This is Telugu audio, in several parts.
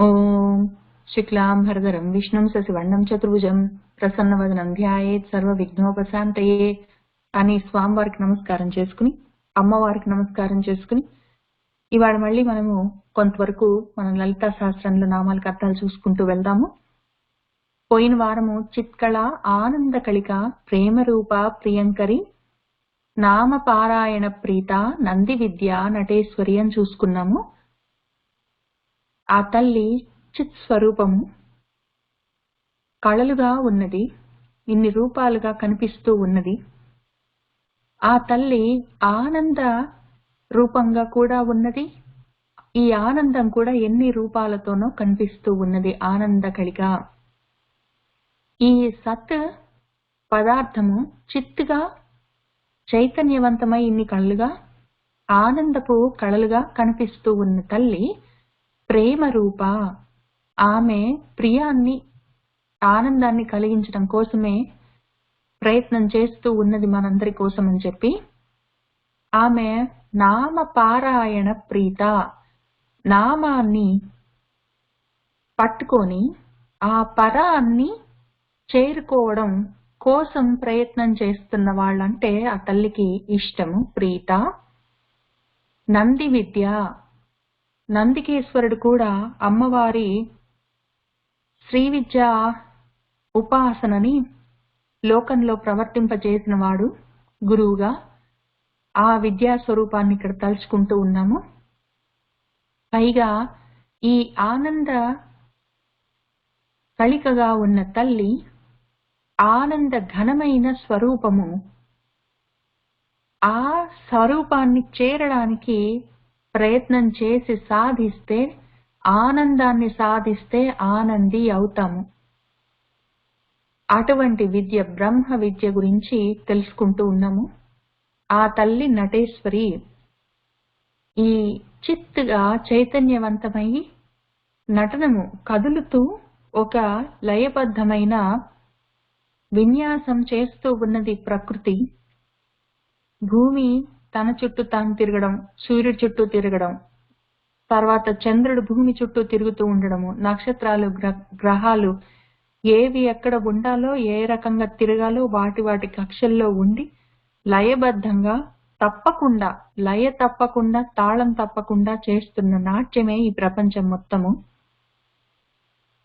ఓం శుక్లాంబరధరం విష్ణుం శశివర్ణం చతుర్భుజం ప్రసన్నవదనం ధ్యాయేత్ సర్వ విఘ్నోపశాంతయే అని స్వామివారికి నమస్కారం చేసుకుని, అమ్మవారికి నమస్కారం చేసుకుని, ఇవాళ మళ్ళీ మనము కొంతవరకు మన లలితా శాస్త్రంలో నామాలకు అర్థాలు చూసుకుంటూ వెళ్దాము. పోయిన వారము చిత్కళ, ఆనంద కళిక, ప్రేమ రూప, ప్రియంకరి, నామ పారాయణ ప్రీత, నంది విద్య, నటేశ్వరి అని చూసుకున్నాము. ఆ తల్లి చిత్ స్వరూపము, కళలుగా ఉన్నది, ఇన్ని రూపాలుగా కనిపిస్తూ ఉన్నది. ఆ తల్లి ఆనంద రూపంగా కూడా ఉన్నది. ఈ ఆనందం కూడా ఎన్ని రూపాలతోనో కనిపిస్తూ ఉన్నది. ఆనంద కళిక. ఈ సత్ పదార్థము చిత్తుగా చైతన్యవంతమై ఇన్ని కళలుగా, ఆనందపు కళలుగా కనిపిస్తూ ఉన్న తల్లి ప్రేమ రూప. ఆమె ప్రియాన్ని, ఆనందాన్ని కలిగించడం కోసమే ప్రయత్నం చేస్తూ ఉన్నది మనందరి కోసం అని చెప్పి, ఆమె నామ పారాయణ ప్రీత, నామాన్ని పట్టుకొని ఆ పరాన్ని చేరుకోవడం కోసం ప్రయత్నం చేస్తున్న వాళ్ళంటే ఆ తల్లికి ఇష్టము, ప్రీత. నంది విద్య, నందికేశ్వరుడు కూడా అమ్మవారి శ్రీ విద్య ఉపాసనని లోకంలో ప్రవర్తింపజేసిన వాడు గురువుగా. ఆ విద్యా స్వరూపాన్ని ఇక్కడ తలుచుకుంటూ ఉన్నాము. పైగా ఈ ఆనంద కళికగా ఉన్న తల్లి ఆనంద ఘనమైన స్వరూపము. ఆ స్వరూపాన్ని చేరడానికి ప్రయత్నం చేసి సాధిస్తే, ఆనందాన్ని సాధిస్తే ఆనంది అవుతాము. అటువంటి విద్య, బ్రహ్మ విద్య గురించి తెలుసుకుంటూ ఉన్నాము. ఆ తల్లి నటేశ్వరి. ఈ చిత్తుగా చైతన్యవంతమై నటనము కదులుతూ ఒక లయబద్ధమైన విన్యాసం చేస్తూ ఉన్నది ప్రకృతి. భూమి తన చుట్టూ తాను తిరగడం, సూర్యుడి చుట్టూ తిరగడం, తర్వాత చంద్రుడు భూమి చుట్టూ తిరుగుతూ ఉండడము, నక్షత్రాలు, గ్రహాలు ఏవి ఎక్కడ ఉండాలో, ఏ రకంగా తిరగాలో వాటి వాటి కక్షల్లో ఉండి లయబద్ధంగా తప్పకుండా, లయ తప్పకుండా, తాళం తప్పకుండా చేస్తున్న నాట్యమే ఈ ప్రపంచం మొత్తము.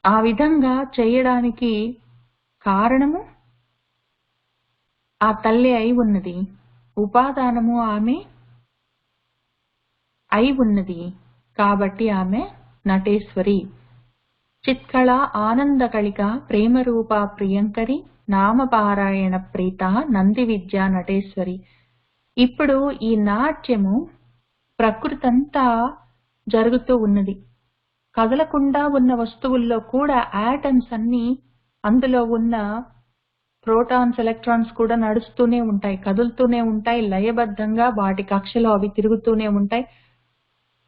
ఆ విధంగా చేయడానికి కారణము ఆ తల్లి అయి ఉన్నది. ఉపాదానము ఆమె అయి ఉన్నది కాబట్టి ఆమె నటేశ్వరి. చిత్కళ, ఆనంద కళిక, ప్రేమ రూప, ప్రియంకరి, నామపారాయణ ప్రీత, నంది విద్య, నటేశ్వరి. ఇప్పుడు ఈ నాట్యము ప్రకృతి అంతా జరుగుతూ ఉన్నది. కదలకుండా ఉన్న వస్తువుల్లో కూడా యాటమ్స్ అన్ని, అందులో ఉన్న ప్రోటాన్స్, ఎలక్ట్రాన్స్ కూడా నడుస్తూనే ఉంటాయి, కదులుతూనే ఉంటాయి, లయబద్ధంగా వాటి కక్షలో అవి తిరుగుతూనే ఉంటాయి,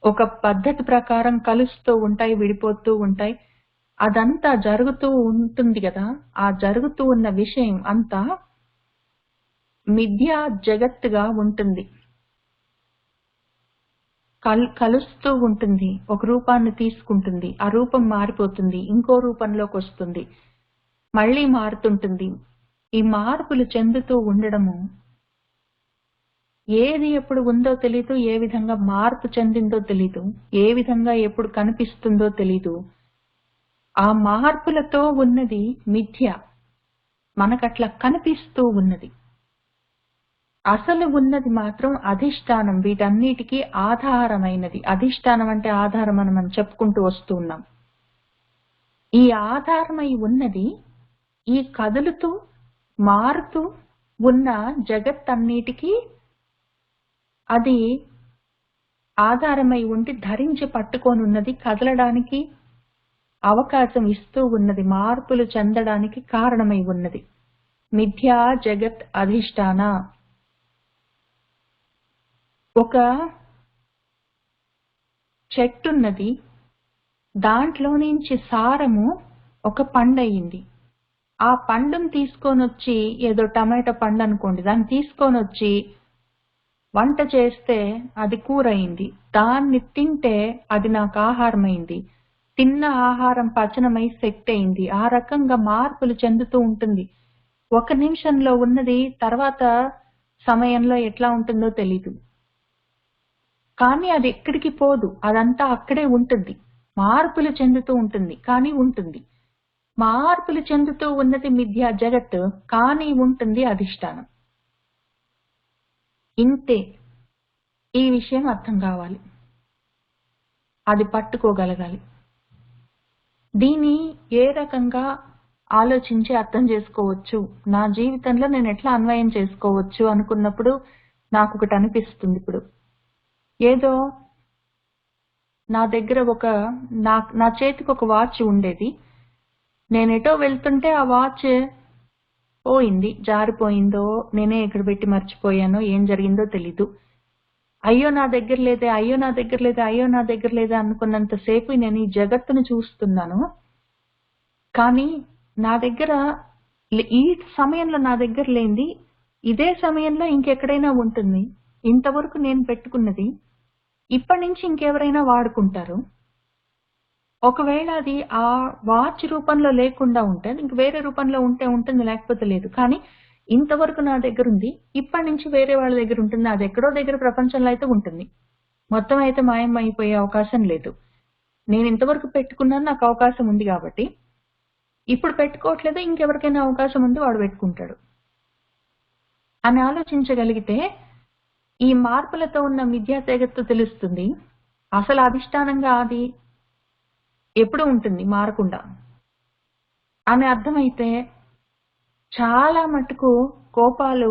ఒక పద్ధతి ప్రకారం కలుస్తూ ఉంటాయి, విడిపోతూ ఉంటాయి. అదంతా జరుగుతూ ఉంటుంది కదా. ఆ జరుగుతూ ఉన్న విషయం అంతా మిథ్యా జగత్తుగా ఉంటుంది, కలుస్తూ ఉంటుంది, ఒక రూపాన్ని తీసుకుంటుంది, ఆ రూపం మారిపోతుంది, ఇంకో రూపంలోకి వస్తుంది, మళ్ళీ మారుతుంటుంది. ఈ మార్పులు చెందుతూ ఉండడము, ఏది ఎప్పుడు ఉందో తెలీదు, ఏ విధంగా మార్పు చెందిందో తెలీదు, ఏ విధంగా ఎప్పుడు కనిపిస్తుందో తెలీదు. ఆ మార్పులతో ఉన్నది మిథ్య, మనకట్లా కనిపిస్తూ ఉన్నది. అసలు ఉన్నది మాత్రం అధిష్టానం, వీటన్నిటికీ ఆధారమైనది. అధిష్టానం అంటే ఆధారం అని మనం చెప్పుకుంటూ వస్తూ ఉన్నాం. ఈ ఆధారమై ఉన్నది ఈ కదులుతూ మారుతూ ఉన్న జగత్తన్నిటికీ అది ఆధారమై ఉండి ధరించి పట్టుకొని ఉన్నది, కదలడానికి అవకాశం ఇస్తూ ఉన్నది, మార్పులు చెందడానికి కారణమై ఉన్నది. మిథ్యా జగత్ అధిష్టాన. ఒక చెట్టున్నది, దాంట్లో నుంచి సారము ఒక పండు అయింది. ఆ పండును తీసుకొని వచ్చి, ఏదో టమాటా పండు అనుకోండి, దాన్ని తీసుకొని వచ్చి వంట చేస్తే అది కూర అయింది. దాన్ని తింటే అది నాకు ఆహారమైంది. తిన్న ఆహారం పచనమై శక్తి అయింది. ఆ రకంగా మార్పులు చెందుతూ ఉంటుంది. ఒక నిమిషంలో ఉన్నది తర్వాత సమయంలో ఎట్లా ఉంటుందో తెలీదు. కానీ అది ఎక్కడికి పోదు. అదంతా అక్కడే ఉంటుంది. మార్పులు చెందుతూ ఉంటుంది. కానీ ఉంటుంది. మార్పులు చెందుతూ ఉన్నది మిథ్యా జగత్తు, కానీ ఉంటుంది అధిష్టానం. ఇంతే. ఈ విషయం అర్థం కావాలి. అది పట్టుకోగలగాలి. దీన్ని ఏ రకంగా ఆలోచించి అర్థం చేసుకోవచ్చు, నా జీవితంలో నేను ఎట్లా అన్వయం చేసుకోవచ్చు అనుకున్నప్పుడు నాకు ఒకటి అనిపిస్తుంది. ఇప్పుడు ఏదో నా దగ్గర నా చేతికి ఒక వాచ్ ఉండేది. నేను ఎటో వెళ్తుంటే ఆ వాచ్ పోయింది, జారిపోయిందో, నేనే ఎక్కడ పెట్టి మర్చిపోయానో, ఏం జరిగిందో తెలీదు. అయ్యో నా దగ్గర లేదే, అయ్యో నా దగ్గర లేదే, అయ్యో నా దగ్గర లేదే అనుకున్నంతసేపు నేను ఈ జగత్తును చూస్తున్నాను. కానీ నా దగ్గర ఈ సమయంలో నా దగ్గర లేనిది ఇదే సమయంలో ఇంకెక్కడైనా ఉంటుంది. ఇంతవరకు నేను పెట్టుకున్నది ఇప్పటి నుంచి ఇంకెవరైనా వాడుకుంటారు. ఒకవేళ అది ఆ వాచ్ రూపంలో లేకుండా ఉంటే, ఇంక వేరే రూపంలో ఉంటే ఉంటుంది, లేకపోతే లేదు. కానీ ఇంతవరకు నా దగ్గర ఉంది, ఇప్పటి నుంచి వేరే వాళ్ళ దగ్గర ఉంటుంది. అది ఎక్కడో దగ్గర ప్రపంచంలో అయితే ఉంటుంది. మొత్తం అయితే మాయం అయిపోయే అవకాశం లేదు. నేను ఇంతవరకు పెట్టుకున్నాను, నాకు అవకాశం ఉంది కాబట్టి. ఇప్పుడు పెట్టుకోవట్లేదు, ఇంకెవరికైనా అవకాశం ఉంది, వాడు పెట్టుకుంటాడు అని ఆలోచించగలిగితే ఈ మార్పులతో ఉన్న మిథ్యా జగత్తు తెలుస్తుంది. అసలు అధిష్టానంగా అది ఎప్పుడు ఉంటుంది మారకుండా అని అర్థమైతే చాలా మటుకు కోపాలు,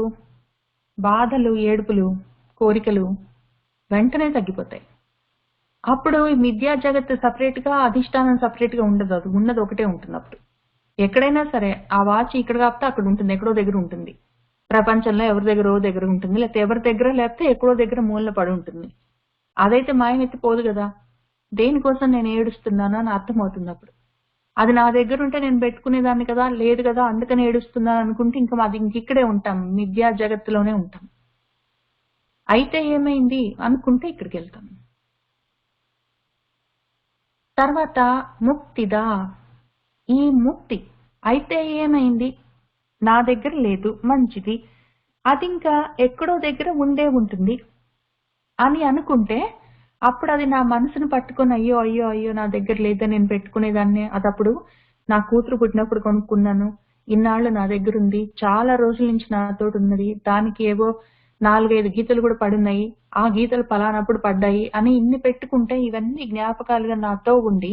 బాధలు, ఏడుపులు, కోరికలు వెంటనే తగ్గిపోతాయి. అప్పుడు ఈ మిథ్యా జగత్తు సపరేట్ గా, అధిష్టానం సపరేట్ గా ఉండదు. అది ఉన్నది ఒకటే ఉంటుంది. అప్పుడు ఎక్కడైనా సరే ఆ వాచ్ ఇక్కడ కాకపోతే అక్కడ ఉంటుంది, ఎక్కడో దగ్గర ఉంటుంది. ప్రపంచంలో ఎవరి దగ్గర ఉంటుంది, లేకపోతే ఎవరి దగ్గర లేకపోతే ఎక్కడో దగ్గర మూలన పడి ఉంటుంది. అదైతే మాయమెత్తి పోదు కదా. దేనికోసం నేను ఏడుస్తున్నాను అని అర్థమవుతుంది. అప్పుడు అది నా దగ్గర ఉంటే నేను పెట్టుకునేదాన్ని కదా, లేదు కదా, అందుకని ఏడుస్తున్నాను అనుకుంటే ఇంకా అది ఇక్కడే ఉంటాం, మిథ్యా జగత్తులోనే ఉంటాం. అయితే ఏమైంది అనుకుంటే ఇక్కడికి వెళ్తాం. తర్వాత ముక్తిదా, ఈ ముక్తి అయితే ఏమైంది, నా దగ్గర లేదు, మంచిది, అది ఇంకా ఎక్కడో దగ్గర ఉండే ఉంటుంది అని అనుకుంటే అప్పుడు అది నా మనసును పట్టుకొని అయ్యో అయ్యో అయ్యో నా దగ్గర లేదని నేను పెట్టుకునేదాన్ని, అదప్పుడు నా కూతురు పుట్టినప్పుడు కొనుక్కున్నాను, ఇన్నాళ్ళు నా దగ్గర ఉంది, చాలా రోజుల నుంచి నాతోటి ఉన్నది, దానికి ఏవో 4-5 గీతలు కూడా పడున్నాయి, ఆ గీతలు పలానప్పుడు పడ్డాయి అని ఇన్ని పెట్టుకుంటే ఇవన్నీ జ్ఞాపకాలుగా నాతో ఉండి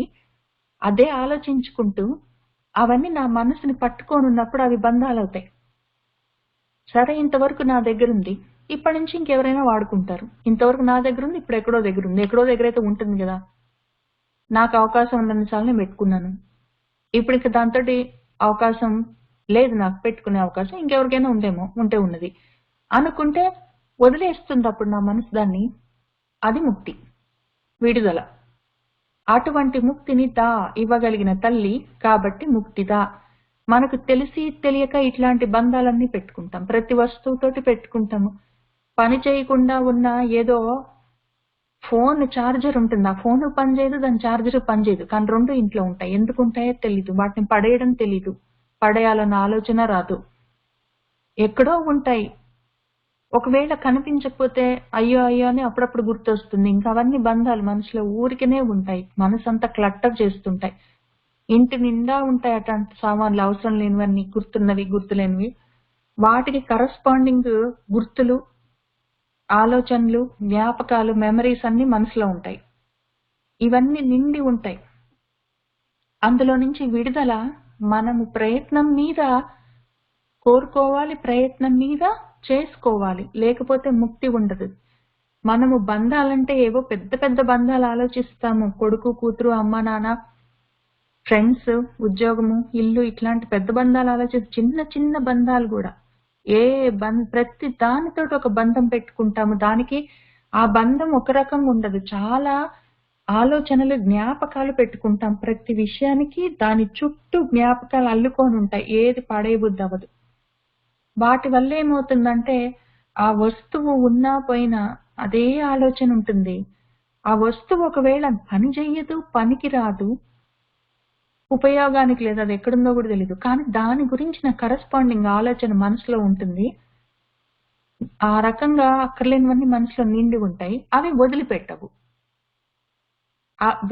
అదే ఆలోచించుకుంటూ అవన్నీ నా మనసుని పట్టుకొని ఉన్నప్పుడు అవి బంధాలు అవుతాయి. సరే ఇంతవరకు నా దగ్గర ఉంది, ఇప్పటి నుంచి ఇంకెవరైనా వాడుకుంటారు. ఇంతవరకు నా దగ్గర ఉంది, ఇప్పుడు ఎక్కడో దగ్గర ఉంది, ఎక్కడో దగ్గర అయితే ఉంటుంది కదా, నాకు అవకాశం ఉన్నన్నిసార్లు నేను పెట్టుకున్నాను. ఇప్పుడు ఇంకా దాంతో అవకాశం లేదు, నాకు పెట్టుకునే అవకాశం ఇంకెవరికైనా ఉంటే ఉన్నది అనుకుంటే వదిలేస్తుంది అప్పుడు నా మనసు దాన్ని. అది ముక్తి, విడుదల. అటువంటి ముక్తిని ఇవ్వగలిగిన తల్లి కాబట్టి ముక్తిదా. మనకు తెలిసి తెలియక ఇట్లాంటి బంధాలన్నీ పెట్టుకుంటాం, ప్రతి వస్తువుతోటి పెట్టుకుంటాము. పని చేయకుండా ఉన్న ఏదో ఫోన్ ఛార్జర్ ఉంటుంది, ఆ ఫోన్ పనిచేయదు, దాని ఛార్జర్ పనిచేయదు, కానీ 2 ఇంట్లో ఉంటాయి. ఎందుకు ఉంటాయో తెలీదు, వాటిని పడేయడం తెలీదు, పడేయాలన్న ఆలోచన రాదు, ఎక్కడో ఉంటాయి. ఒకవేళ కనిపించకపోతే అయ్యో అయ్యో అని అప్పుడప్పుడు గుర్తొస్తుంది. ఇంకా అవన్నీ బంధాలు మనసులో ఊరికనే ఉంటాయి, మనసంతా క్లట్టర్ చేస్తుంటాయి. ఇంటి నిండా ఉంటాయి అట్లాంటి సామాన్లు, అవసరం లేనివన్నీ, గుర్తున్నవి గుర్తులేనివి. వాటికి కరస్పాండింగ్ గుర్తులు, ఆలోచనలు, జ్ఞాపకాలు, మెమరీస్ అన్ని మనసులో ఉంటాయి. ఇవన్నీ నిండి ఉంటాయి. అందులో నుంచి విడుదల మనము ప్రయత్నం మీద కోరుకోవాలి, ప్రయత్నం మీద చేసుకోవాలి, లేకపోతే ముక్తి ఉండదు. మనము బంధాలంటే ఏవో పెద్ద పెద్ద బంధాలు ఆలోచిస్తాము, కొడుకు కూతురు అమ్మ నాన్న ఫ్రెండ్స్ ఉద్యోగము ఇల్లు ఇట్లాంటి పెద్ద బంధాలు ఆలోచిస్తే చిన్న చిన్న బంధాలు కూడా ప్రతి దానితోటి ఒక బంధం పెట్టుకుంటాము. దానికి ఆ బంధం ఒక రకంగా ఉండదు, చాలా ఆలోచనలు జ్ఞాపకాలు పెట్టుకుంటాం. ప్రతి విషయానికి దాని చుట్టూ జ్ఞాపకాలు అల్లుకొని ఉంటాయి, ఏది పడేయబుద్ధి అవ్వదు. వాటి వల్ల ఏమవుతుందంటే ఆ వస్తువు ఉన్నా పోయినా అదే ఆలోచన ఉంటుంది. ఆ వస్తువు ఒకవేళ పని చెయ్యదు, పనికి రాదు, ఉపయోగానికి లేదు, అది ఎక్కడుందో కూడా తెలియదు. కానీ దాని గురించిన కరస్పాండింగ్ ఆలోచన మనసులో ఉంటుంది. ఆ రకంగా అక్కర్లేనివన్నీ మనసులో నిండి ఉంటాయి. అవి వదిలిపెట్టవు.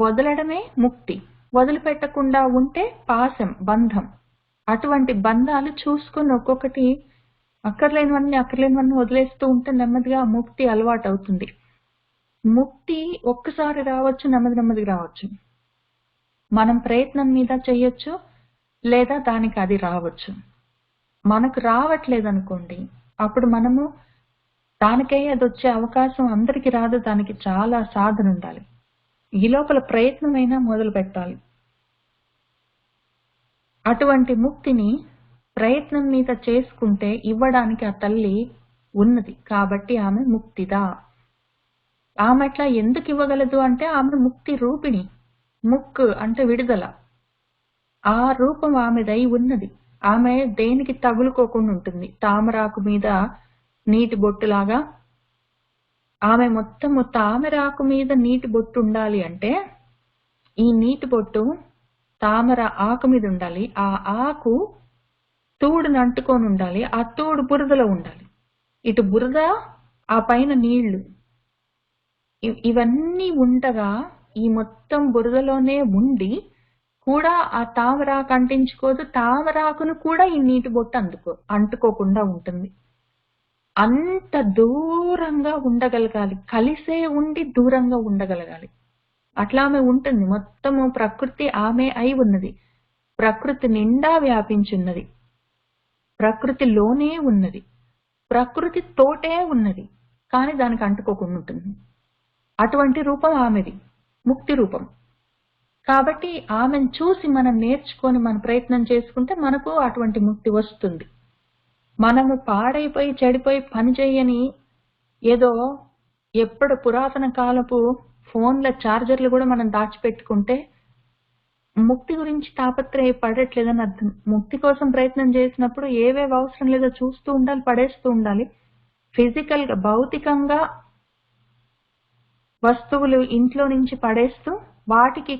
వదలడమే ముక్తి. వదిలిపెట్టకుండా ఉంటే పాశం, బంధం. అటువంటి బంధాలు చూసుకొని ఒక్కొక్కటి అక్కర్లేనివన్నీ వదిలేస్తూ ఉంటే నెమ్మదిగా ముక్తి అలవాటవుతుంది. ముక్తి ఒక్కసారి రావచ్చు, నెమ్మదిగా రావచ్చు. మనం ప్రయత్నం మీద చెయ్యొచ్చు, లేదా దానికి అది రావచ్చు. మనకు రావట్లేదనుకోండి, అప్పుడు మనము దానికై అదొచ్చే అవకాశం అందరికీ రాదు. దానికి చాలా సాధన ఉండాలి. ఈ లోపల ప్రయత్నమైనా మొదలు పెట్టాలి. అటువంటి ముక్తిని ప్రయత్నం మీద చేసుకుంటే ఇవ్వడానికి ఆ తల్లి ఉన్నది. కాబట్టి ఆమె ముక్తిదా. ఆమె అట్లా ఎందుకు ఇవ్వగలదు అంటే ఆమె ముక్తి రూపిణి. ముక్కు అంటే విడుదల. ఆ రూపం ఆమెదై ఉన్నది. ఆమె దేనికి తగులుకోకుండా ఉంటుంది. తామరాకు మీద నీటి బొట్టులాగా ఆమె మొత్తము తామరాకు మీద నీటి బొట్టు ఉండాలి అంటే ఈ నీటి బొట్టు తామర ఆకు మీద ఉండాలి. ఆ ఆకు తూడును అంటుకొని ఉండాలి. ఆ తూడు బురదలో ఉండాలి. ఇటు బురద, ఆ పైన నీళ్లు, ఇవన్నీ ఉండగా ఈ మొత్తం బురదలోనే ఉండి కూడా ఆ తామరాకు అంటించుకోదు. తామరాకును కూడా ఈ నీటి బొట్టు అంటుకోకుండా ఉంటుంది. అంత దూరంగా ఉండగలగాలి. కలిసే ఉండి దూరంగా ఉండగలగాలి. అట్లా ఆమె ఉంటుంది. మొత్తము ప్రకృతి ఆమె అయి ఉన్నది. ప్రకృతి నిండా వ్యాపించున్నది. ప్రకృతిలోనే ఉన్నది. ప్రకృతి తోటే ఉన్నది. కానీ దానికి అంటుకోకుండా ఉంటుంది. అటువంటి రూపం ఆమెది, ముక్తి రూపం. కాబట్టి ఆమెను చూసి మనం నేర్చుకొని మన ప్రయత్నం చేసుకుంటే మనకు అటువంటి ముక్తి వస్తుంది. మనము పాడైపోయి చెడిపోయి పని చేయని ఏదో ఎప్పుడు పురాతన కాలపు ఫోన్ల ఛార్జర్లు కూడా మనం దాచిపెట్టుకుంటే ముక్తి గురించి తాపత్రయపడట్లేదని అర్థం. ముక్తి కోసం ప్రయత్నం చేసినప్పుడు ఏవేవి అవసరం లేదో చూస్తూ ఉండాలి, పడేస్తూ ఉండాలి. ఫిజికల్ గా భౌతికంగా వస్తువులు ఇంట్లో నుంచి పడేస్తూ వాటికి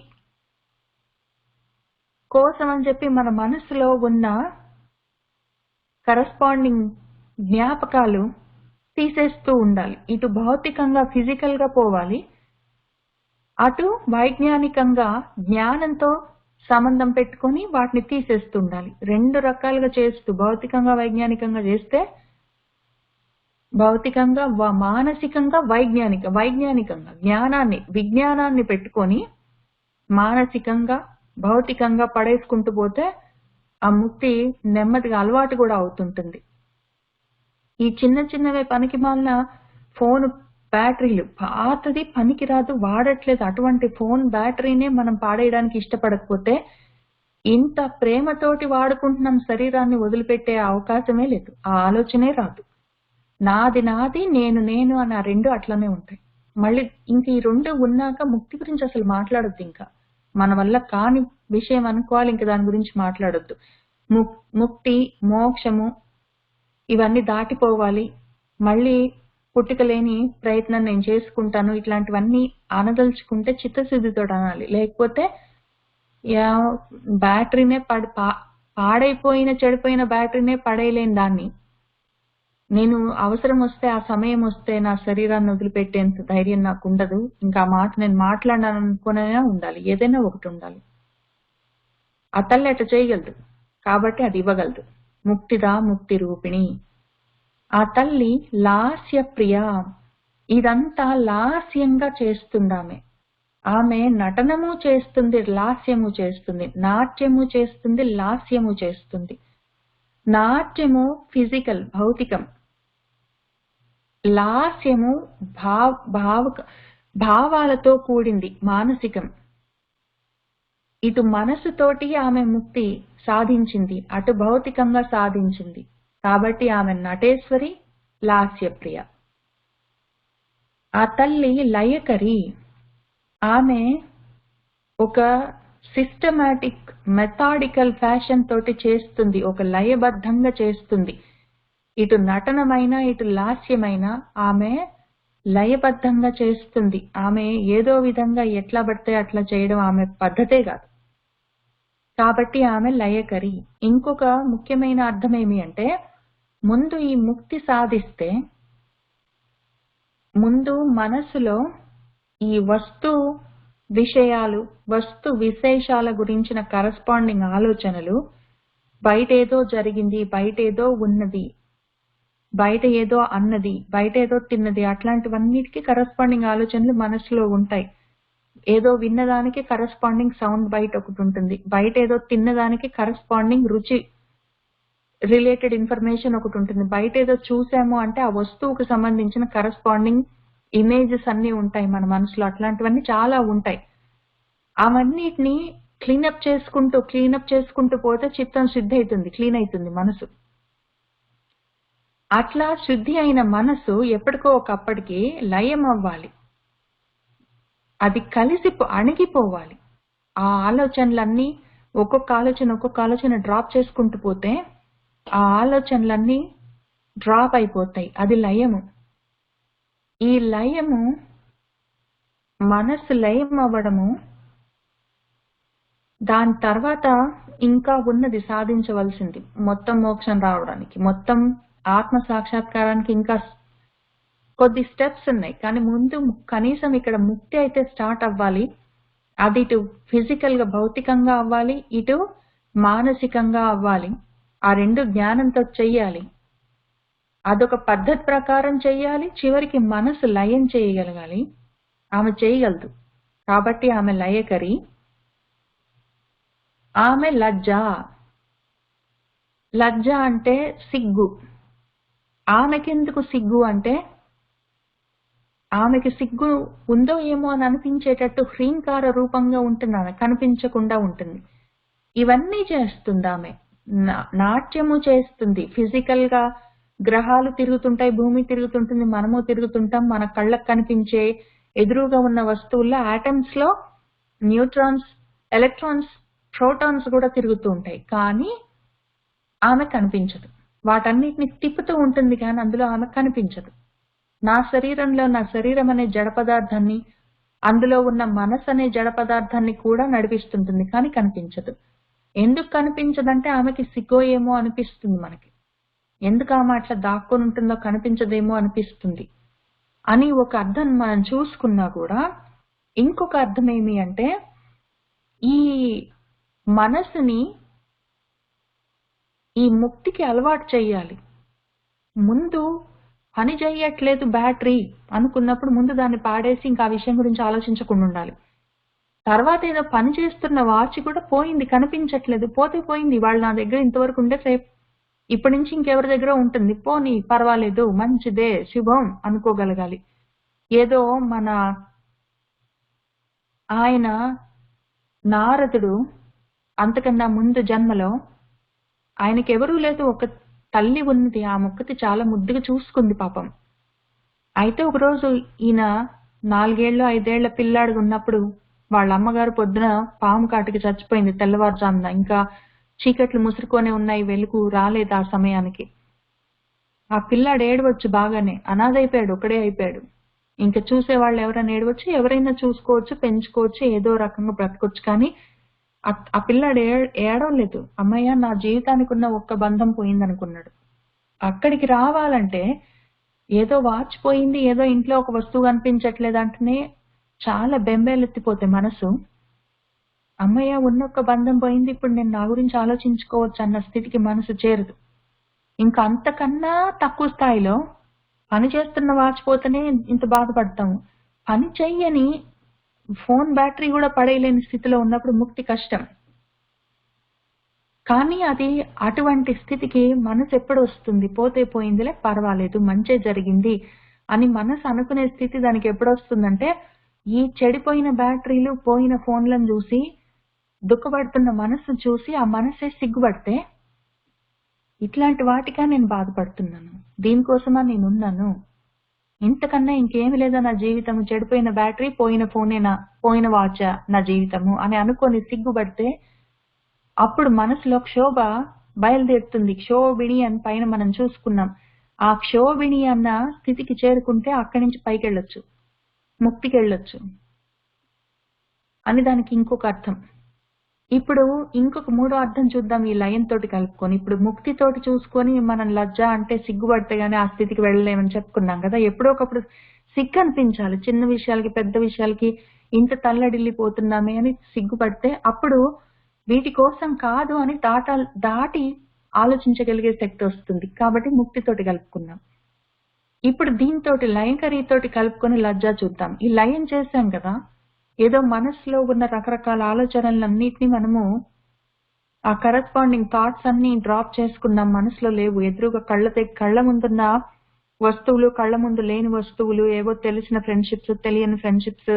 కోసం అని చెప్పి మన మనసులో ఉన్న కరస్పాండింగ్ జ్ఞాపకాలు తీసేస్తూ ఉండాలి. ఇటు భౌతికంగా ఫిజికల్ గా పోవాలి, అటు వైజ్ఞానికంగా జ్ఞానంతో సంబంధం పెట్టుకొని వాటిని తీసేస్తూ ఉండాలి. రెండు రకాలుగా చేస్తూ భౌతికంగా వైజ్ఞానికంగా చేస్తే భౌతికంగా మానసికంగా వైజ్ఞానికంగా విజ్ఞానాన్ని పెట్టుకొని మానసికంగా భౌతికంగా పడేసుకుంటూ పోతే ఆ ముక్తి నెమ్మదిగా అలవాటు కూడా అవుతుంటుంది. ఈ చిన్నవే పనికి మాలిన ఫోన్ బ్యాటరీలు, పాతది పనికిరాదు, వాడట్లేదు, అటువంటి ఫోన్ బ్యాటరీనే మనం పాడేయడానికి ఇష్టపడకపోతే ఇంత ప్రేమతోటి వాడుకుంటున్నాం శరీరాన్ని వదిలిపెట్టే అవకాశమే లేదు. ఆ ఆలోచనే రాదు. నాది నేను అని ఆ రెండు అట్లనే ఉంటాయి. మళ్ళీ ఇంక ఈ రెండు ఉన్నాక ముక్తి గురించి అసలు మాట్లాడొద్దు. ఇంకా మన వల్ల కాని విషయం అనుకోవాలి, ఇంకా దాని గురించి మాట్లాడొద్దు. ముక్తి, మోక్షము ఇవన్నీ దాటిపోవాలి. మళ్ళీ పుట్టుక లేని ప్రయత్నం నేను చేసుకుంటాను, ఇట్లాంటివన్నీ అనదలుచుకుంటే చిత్తశుద్ధితో అనాలి. లేకపోతే బ్యాటరీనే పాడైపోయిన చెడిపోయిన బ్యాటరీనే పడేయలేని దాన్ని నేను అవసరం వస్తే ఆ సమయం వస్తే నా శరీరాన్ని వదిలిపెట్టేంత ధైర్యం నాకు ఉండదు. ఇంకా ఆ మాట నేను మాట్లాడాను అనుకునే ఉండాలి. ఏదైనా ఒకటి ఉండాలి. ఆ తల్లి అట్లా చేయగలదు కాబట్టి అది ఇవ్వగలదు. ముక్తిదా ముక్తి రూపిణి. ఆ తల్లి లాస్య ప్రియ. ఇదంతా లాస్యంగా చేస్తుందామె. ఆమె నటనము చేస్తుంది, లాస్యము చేస్తుంది, నాట్యము చేస్తుంది, లాస్యము చేస్తుంది. నాట్యము ఫిజికల్ భౌతికం, లాస్యము భావాలతో కూడింది మానసికం. ఇటు మనసుతోటి ఆమె ముక్తి సాధించింది, అటు భౌతికంగా సాధించింది. కాబట్టి ఆమె నటేశ్వరి, లాస్యప్రియ. ఆ తల్లి లయకరి. ఆమె ఒక సిస్టమాటిక్ మెథాడికల్ ఫ్యాషన్ తోటి చేస్తుంది, ఒక లయబద్ధంగా చేస్తుంది. ఇటు నటనమైన ఇటు లాస్యమైన ఆమె లయబద్ధంగా చేస్తుంది. ఆమె ఏదో విధంగా ఎట్లా పడితే అట్లా చేయడం ఆమె పద్ధతే కాదు. కాబట్టి ఆమె లయకరి. ఇంకొక ముఖ్యమైన అర్థం ఏమి అంటే, ముందు ఈ ముక్తి సాధిస్తే ముందు మనసులో ఈ వస్తు విషయాలు, వస్తు విశేషాల గురించిన కరస్పాండింగ్ ఆలోచనలు, బయటేదో జరిగింది, బయటేదో ఉన్నది, బయట ఏదో అన్నది, బయట ఏదో తిన్నది, అట్లాంటివన్నిటికీ కరస్పాండింగ్ ఆలోచనలు మనసులో ఉంటాయి. ఏదో విన్నదానికి కరస్పాండింగ్ సౌండ్ బయట ఒకటి ఉంటుంది, బయట ఏదో తిన్నదానికి కరస్పాండింగ్ రుచి రిలేటెడ్ ఇన్ఫర్మేషన్ ఒకటి ఉంటుంది, బయట ఏదో చూసాము అంటే ఆ వస్తువుకు సంబంధించిన కరస్పాండింగ్ ఇమేజెస్ అన్ని ఉంటాయి మన మనసులో. అట్లాంటివన్నీ చాలా ఉంటాయి. అవన్నిటిని క్లీనప్ చేసుకుంటూ పోతే చిత్తం శుద్ధి అవుతుంది, క్లీన్ అవుతుంది మనసు. అట్లా శుద్ధి అయిన మనసు ఎప్పటికో ఒకప్పటికి లయం అవ్వాలి, అది కలిసి అణిగిపోవాలి. ఆ ఆలోచనలన్నీ ఒక్కొక్క ఆలోచన డ్రాప్ చేసుకుంటూ పోతే ఆ ఆలోచనలన్నీ డ్రాప్ అయిపోతాయి. అది లయము. ఈ లయము, మనసు లయం అవ్వడము, దాని తర్వాత ఇంకా ఉన్నది సాధించవలసింది. మొత్తం మోక్షం రావడానికి, మొత్తం ఆత్మ సాక్షాత్కారానికి ఇంకా కొద్ది స్టెప్స్ ఉన్నాయి. కానీ ముందు కనీసం ఇక్కడ ముక్తి అయితే స్టార్ట్ అవ్వాలి. అది ఇటు ఫిజికల్ గా భౌతికంగా అవ్వాలి, ఇటు మానసికంగా అవ్వాలి. ఆ రెండు జ్ఞానంతో చెయ్యాలి. అదొక పద్ధతి ప్రకారం చెయ్యాలి. చివరికి మనసు లయం చేయగలగాలి. ఆమె చేయగలదు. కాబట్టి ఆమె లయకరి. ఆమె లజ్జ. లజ్జ అంటే సిగ్గు. ఆమెకెందుకు సిగ్గు అంటే, ఆమెకి సిగ్గు ఉందో ఏమో అని అనిపించేటట్టు హ్రీంకార రూపంగా ఉంటుంది. ఆమె కనిపించకుండా ఉంటుంది. ఇవన్నీ చేస్తుంది ఆమె. నాట్యము చేస్తుంది. ఫిజికల్ గా గ్రహాలు తిరుగుతుంటాయి, భూమి తిరుగుతుంటుంది, మనము తిరుగుతుంటాం. మన కళ్ళకు కనిపించే ఎదురుగా ఉన్న వస్తువుల్లో ఆటమ్స్ లో న్యూట్రాన్స్, ఎలక్ట్రాన్స్, ప్రోటాన్స్ కూడా తిరుగుతూ ఉంటాయి. కానీ ఆమె కనిపించదు. వాటన్నిటిని తిప్పుతూ ఉంటుంది కానీ అందులో ఆమె కనిపించదు. నా శరీరం అనే జడ పదార్థాన్ని, అందులో ఉన్న మనసు అనే జడ పదార్థాన్ని కూడా నడిపిస్తుంటుంది కానీ కనిపించదు. ఎందుకు కనిపించదంటే ఆమెకి సిగ్గో ఏమో అనిపిస్తుంది. మనకి ఎందుకు ఆమె అట్లా దాక్కొని ఉంటుందో, కనిపించదేమో అనిపిస్తుంది అని ఒక అర్థం మనం చూసుకున్నా కూడా, ఇంకొక అర్థం ఏమి అంటే, ఈ మనసుని ఈ ముక్తికి అలవాటు చేయాలి. ముందు పని చేయట్లేదు బ్యాటరీ అనుకున్నప్పుడు ముందు దాన్ని పాడేసి ఇంకా ఆ విషయం గురించి ఆలోచించకుండా ఉండాలి. తర్వాత ఏదో పని చేస్తున్న వాచ్ కూడా పోయింది, కనిపించట్లేదు, పోతే పోయింది. వాళ్ళు నా దగ్గర ఇంతవరకు ఉండే సేపు, ఇప్పటి నుంచి ఇంకెవరి దగ్గర ఉంటుంది, పోనీ పర్వాలేదు, మంచిదే, శుభం అనుకోగలగాలి. ఏదో మన ఆయన నారదుడు అంతకన్నా ముందు జన్మలో ఆయనకెవరూ లేదు, ఒక తల్లి ఉన్నది. ఆ మొక్కతి చాలా ముద్దుగా చూసుకుంది పాపం. అయితే ఒకరోజు ఈయన 4 ఏళ్ళు 5 ఏళ్ల పిల్లాడు ఉన్నప్పుడు వాళ్ళ అమ్మగారు పొద్దున పాము కాటికి చచ్చిపోయింది తెల్లవారుజామున. ఇంకా చీకట్లు ముసురుకొనే ఉన్నాయి, వెలుగు రాలేదు ఆ సమయానికి. ఆ పిల్లాడు ఏడవచ్చు, బాగానే అనాథైపోయాడు, ఒకడే అయిపోయాడు. ఇంకా చూసేవాళ్ళు ఎవరైనా ఏడవచ్చు, ఎవరైనా చూసుకోవచ్చు, పెంచుకోవచ్చు, ఏదో రకంగా బ్రతకొచ్చు. కానీ ఆ పిల్లాడు ఏడవలేదు. అమ్మయ్య, నా జీవితానికి ఉన్న ఒక్క బంధం పోయిందనుకున్నాడు. అక్కడికి రావాలంటే ఏదో వాచ్ పోయింది, ఏదో ఇంట్లో ఒక వస్తువు కనిపించట్లేదు అంటేనే చాలా బెంబేలెత్తిపోతే మనసు. అమ్మయ్య, ఉన్నొక్క బంధం పోయింది, ఇప్పుడు నేను నా గురించి ఆలోచించుకోవచ్చు అన్న స్థితికి మనసు చేరదు. ఇంకా అంతకన్నా తక్కువ స్థాయిలో పని చేస్తున్న వాచ్ పోతేనే ఇంత బాధపడతాము. పని చెయ్యని ఫోన్ బ్యాటరీ కూడా పడేయలేని స్థితిలో ఉన్నప్పుడు ముక్తి కష్టం. కానీ అది అటువంటి స్థితికి మనసు ఎప్పుడు వస్తుంది? పోతే పోయిందిలే, పర్వాలేదు, మంచే జరిగింది అని మనసు అనుకునే స్థితి దానికి ఎప్పుడు వస్తుందంటే, ఈ చెడిపోయిన బ్యాటరీలు, పోయిన ఫోన్లను చూసి దుఃఖపడుతున్న మనసు చూసి ఆ మనసే సిగ్గుపడితే, ఇట్లాంటి వాటిగా నేను బాధపడుతున్నాను, దీనికోసమా నేనున్నాను, ఇంతకన్నా ఇంకేమి లేదా నా జీవితము, చెడిపోయిన బ్యాటరీ, పోయిన ఫోనేనా, పోయిన వాచా నా జీవితము అని అనుకొని సిగ్గుపడితే అప్పుడు మనసులో క్షోభ బయలుదేరుతుంది. క్షోభిణి అని పైన మనం చూసుకున్నాం. ఆ క్షోభిణి అన్న స్థితికి చేరుకుంటే అక్కడి నుంచి పైకి వెళ్ళొచ్చు, ముక్తికి వెళ్ళొచ్చు అని దానికి ఇంకొక అర్థం. ఇప్పుడు ఇంకొక మూడో అర్థం చూద్దాం ఈ లయం తోటి కలుపుకొని. ఇప్పుడు ముక్తితోటి చూసుకొని మనం లజ్జ అంటే సిగ్గుపడితే గానీ ఆ స్థితికి వెళ్ళలేమని చెప్పుకున్నాం కదా. ఎప్పుడో ఒకప్పుడు సిగ్గు అనిపించాలి. చిన్న విషయాలకి పెద్ద విషయాలకి ఇంత తల్లడిల్లిపోతున్నామే అని సిగ్గుపడితే అప్పుడు వీటి కోసం కాదు అని దాటి ఆలోచించగలిగే శక్తి వస్తుంది. కాబట్టి ముక్తితోటి కలుపుకున్నాం. ఇప్పుడు దీంతోటి లయంకరీతోటి కలుపుకొని లజ్జ చూద్దాం. ఈ లయం చేశాం కదా, ఏదో మనసులో ఉన్న రకరకాల ఆలోచనలన్నిటినీ మనము ఆ కరెస్పాండింగ్ థాట్స్ అన్ని డ్రాప్ చేసుకున్నాం. మనసులో లేవు. ఎదురుగా కళ్ళ ముందున్న వస్తువులు, కళ్ళ ముందు లేని వస్తువులు, ఏవో తెలిసిన ఫ్రెండ్షిప్స్, తెలియని ఫ్రెండ్షిప్స్,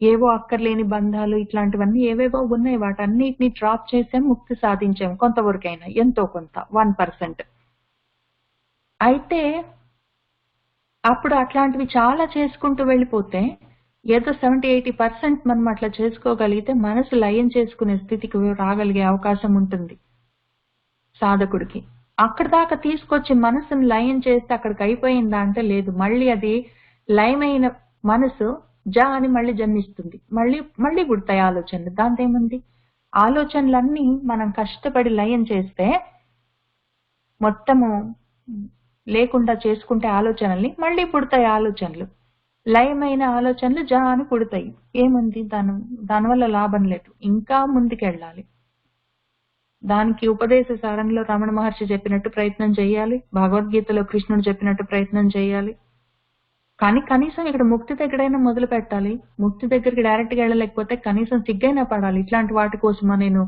ఏవో అక్కర్లేని బంధాలు, ఇట్లాంటివన్నీ ఏవేవో ఉన్నాయి. వాటన్నిటిని డ్రాప్ చేసాం, ముక్తి సాధించాం కొంతవరకైనా, ఎంతో కొంత 1%. అయితే అప్పుడు అట్లాంటివి చాలా చేసుకుంటూ వెళ్ళిపోతే ఏదో 70-80% మనం అట్లా చేసుకోగలిగితే మనసు లయం చేసుకునే స్థితికి రాగలిగే అవకాశం ఉంటుంది సాధకుడికి. అక్కడ దాకా తీసుకొచ్చి మనసును లయం చేస్తే అక్కడికి అయిపోయిందా అంటే లేదు. మళ్ళీ అది లయమైన మనసు అని మళ్ళీ జన్మిస్తుంది. మళ్ళీ పుడతాయి ఆలోచనలు. దాంతో ఏముంది? ఆలోచనలన్నీ మనం కష్టపడి లయం చేస్తే మొత్తము లేకుండా చేసుకుంటే ఆలోచనల్ని మళ్ళీ పుడతాయి ఆలోచనలు. లయమైన ఆలోచనలు అని పుడతాయి. ఏముంది? దానివల్ల లాభం లేదు. ఇంకా ముందుకెళ్ళాలి. దానికి ఉపదేశ సారంలో రమణ మహర్షి చెప్పినట్టు ప్రయత్నం చేయాలి. భగవద్గీతలో కృష్ణుడు చెప్పినట్టు ప్రయత్నం చేయాలి. కానీ కనీసం ఇక్కడ ముక్తి దగ్గరైనా మొదలు పెట్టాలి. ముక్తి దగ్గరికి డైరెక్ట్ గా వెళ్ళలేకపోతే కనీసం సిగ్గైనా పడాలి. ఇట్లాంటి వాటి కోసమా నేను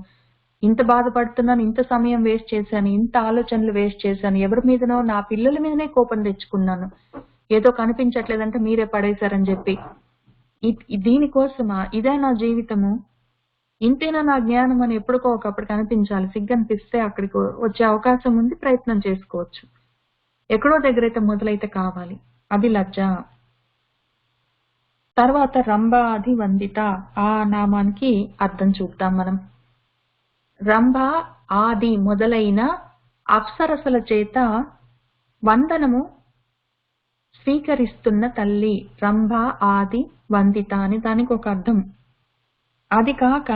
ఇంత బాధపడుతున్నాను, ఇంత సమయం వేస్ట్ చేశాను, ఇంత ఆలోచనలు వేస్ట్ చేశాను, ఎవరి మీదనో నా పిల్లల మీదనే కోపం తెచ్చుకున్నాను, ఏదో కనిపించట్లేదంటే మీరే పడేశారని చెప్పి. దీనికోసమా? ఇదే నా జీవితము, ఇంతేనా నా జ్ఞానం అని ఎప్పటికో ఒకప్పుడు కనిపించాలి. సిగ్గనిపిస్తే అక్కడికి వచ్చే అవకాశం ఉంది, ప్రయత్నం చేసుకోవచ్చు. ఎక్కడో దగ్గరైతే మొదలైతే కావాలి. అది లజ్జ. తర్వాత రంభాది వందిత, ఆ నామానికి అర్థం చూద్దాం మనం. రంభ ఆది మొదలైన అప్సరసల చేత వందనము స్వీకరిస్తున్న తల్లి. రంభ ఆది వందిత అని దానికి ఒక అర్థం. అది కాక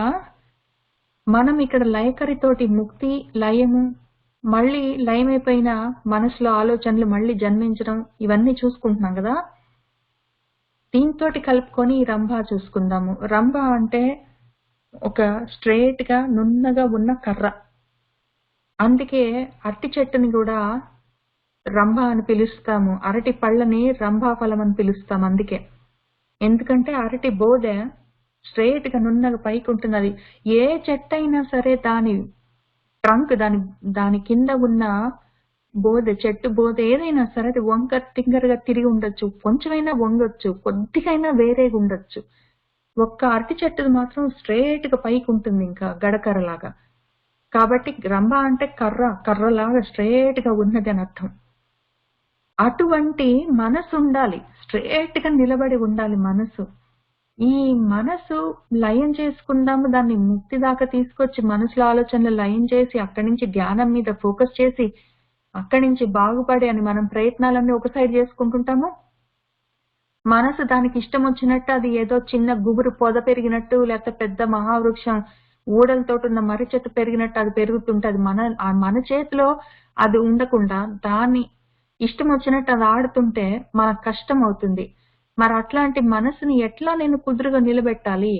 మనం ఇక్కడ లయకరితోటి ముక్తి, లయము, మళ్ళీ లయమైపోయిన మనసులో ఆలోచనలు మళ్ళీ జన్మించడం, ఇవన్నీ చూసుకుంటున్నాం కదా. దీంతోటి కలుపుకొని రంభ చూసుకుందాము. రంభ అంటే ఒక స్ట్రేట్ గా నున్నగా ఉన్న కర్ర. అందుకే అరటి చెట్టుని కూడా రంభ అని పిలుస్తాము. అరటి పళ్ళని రంభాఫలం అని పిలుస్తాం. అందుకే, ఎందుకంటే అరటి బోదె స్ట్రేట్ గా నున్నగా పైకి ఉంటుంది. అది ఏ చెట్టు అయినా సరే దాని ట్రంక్, దాని కింద ఉన్న బోదె, చెట్టు బోదె ఏదైనా సరే అది వంకర టింగరగా తిరిగి ఉండొచ్చు, కొంచెమైనా వంగొచ్చు, కొద్దిగైనా వేరేగా ఉండొచ్చు. ఒక్క అరటి చెట్టుది మాత్రం స్ట్రేట్ గా పైకి ఉంటుంది, ఇంకా గడకర్రలాగా. కాబట్టి రంభ అంటే కర్రలాగా స్ట్రేట్ గా ఉన్నది అని అర్థం. అటువంటి మనసు ఉండాలి, స్ట్రేట్ గా నిలబడి ఉండాలి మనసు. ఈ మనసు లయం చేసుకుందాము, దాన్ని ముక్తి దాకా తీసుకొచ్చి మనసులో ఆలోచనలు లయం చేసి అక్కడి నుంచి ధ్యానం మీద ఫోకస్ చేసి అక్కడి నుంచి బాగుపడి అని మనం ప్రయత్నాలన్నీ ఒక సైడ్ చేసుకుంటుంటాము. మనసు దానికి ఇష్టం వచ్చినట్టు అది ఏదో చిన్న గుబురు పొద పెరిగినట్టు, లేకపోతే పెద్ద మహావృక్షం ఊడలతో ఉన్న మర్రి చెట్టు పెరిగినట్టు అది పెరుగుతుంటది. మన చేతిలో అది ఉండకుండా దాన్ని ఇష్టం వచ్చినట్టు అది ఆడుతుంటే మనకు కష్టం అవుతుంది. మరి అట్లాంటి మనసుని ఎట్లా నేను కుదురుగా నిలబెట్టాలి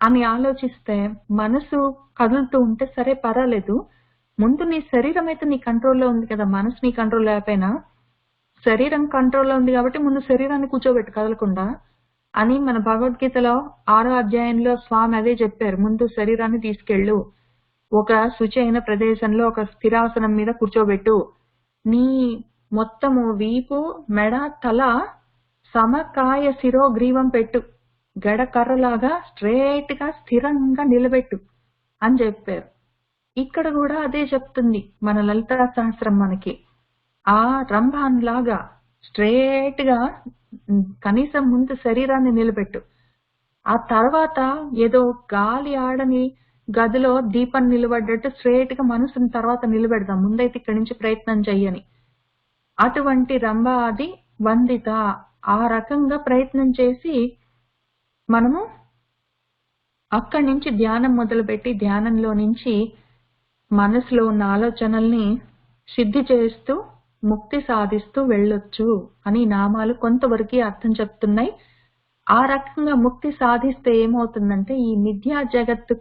అని ఆలోచిస్తే, మనసు కదులుతూ ఉంటే సరే పర్వాలేదు, ముందు నీ శరీరం అయితే నీ కంట్రోల్లో ఉంది కదా. మనసు నీ కంట్రోల్ లేకపోయినా శరీరం కంట్రోల్లో ఉంది కాబట్టి ముందు శరీరాన్ని కూర్చోబెట్టు కదలకుండా అని మన భగవద్గీతలో 6వ అధ్యాయంలో స్వామి అదే చెప్పారు. ముందు శరీరాన్ని తీసుకెళ్ళు, ఒక శుచి అయిన ప్రదేశంలో ఒక స్థిరాసనం మీద కూర్చోబెట్టు, నీ మొత్తము వీపు, మెడ, తల సమకాయ శిరోగ్రీవం పెట్టు, గడకర్రలాగా స్ట్రేట్ గా స్థిరంగా నిలబెట్టు అని చెప్పారు. ఇక్కడ కూడా అదే చెప్తుంది మన లలితా సహస్రం మనకి. ఆ రంభాన్ లాగా స్ట్రేట్ గా కనీసం ముందు శరీరాన్ని నిలబెట్టు. ఆ తర్వాత ఏదో గాలి ఆడని గదిలో దీపం నిలబడ్డట్టు స్ట్రేట్ గా మనసుని తర్వాత నిలబెడదాం. ముందైతే ఇక్కడి నుంచి ప్రయత్నం చెయ్యని. అటువంటి రంభ ఆది వందిత, ఆ రకంగా ప్రయత్నం చేసి మనము అక్కడి నుంచి ధ్యానం మొదలుపెట్టి ధ్యానంలో నుంచి మనసులో ఉన్న ఆలోచనల్ని సిద్ధి చేస్తూ ముక్తి సాధిస్తూ వెళ్ళొచ్చు అని నామాలు కొంతవరకు అర్థం చెప్తున్నాయి. ఆ రకంగా ముక్తి సాధిస్తే ఏమవుతుందంటే ఈ మిథ్యా జగత్తు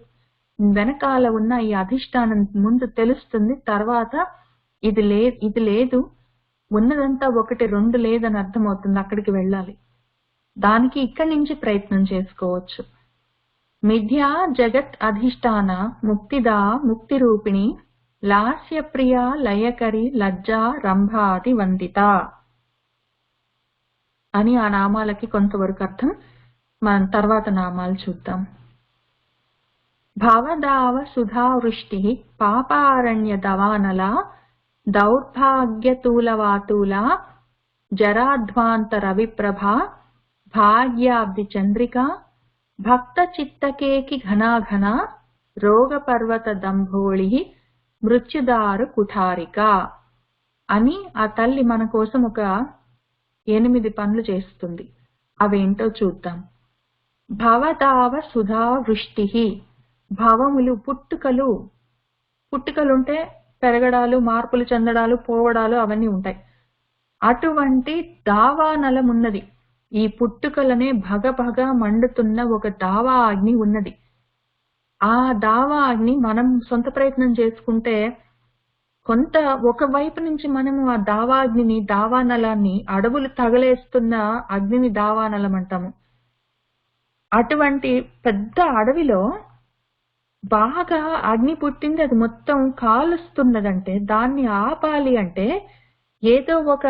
వెనకాల ఉన్న ఈ అధిష్టానం ముందు తెలుస్తుంది. తర్వాత ఇది లేదు, ఉన్నదంతా ఒకటి, రెండు లేదని అర్థమవుతుంది. అక్కడికి వెళ్ళాలి. దానికి ఇక్కడి నుంచి ప్రయత్నం చేసుకోవచ్చు. మిథ్యా జగత్ అధిష్టాన ముక్తిదా ముక్తి రూపిణి లాస్య ప్రియ లయకరి లజ్జా రంభాది వందిత అని ఆ నామాలకి కొంతవరకు అర్థం. మనం తర్వాత నామాలు చూద్దాం. భవదావ సుధావృష్టి పాపారణ్య దవానల దౌర్భాగ్యతూలవాతూల జరాధ్వాంత రవిప్రభ భాగ్యాబ్ది చంద్రిక భక్త చిత్తకేకి ఘనాఘన రోగ పర్వత దంభోళి మృత్యుదారు కుఠారిక అని ఆ తల్లి మన కోసం ఒక 8 పనులు చేస్తుంది. అవేంటో చూద్దాం. భవదావ సుధా వృష్టి, భవములు పుట్టుకలుంటే పెరగడాలు, మార్పులు చెందడాలు, పోవడాలు అవన్నీ ఉంటాయి. అటువంటి దావానలం ఉన్నది. ఈ పుట్టుకలనే భగభగ మండుతున్న ఒక దావా అగ్ని ఉన్నది. ఆ దావా అగ్ని మనం సొంత ప్రయత్నం చేసుకుంటే ఒకవైపు నుంచి మనము ఆ దావాగ్నిని, దావానలాన్ని, అడవులు తగలేస్తున్న అగ్నిని దావానలం అంటాము. అటువంటి పెద్ద అడవిలో బాగా అగ్ని పుట్టింది, అది మొత్తం కాలుస్తున్నదంటే దాన్ని ఆపాలి అంటే ఏదో ఒక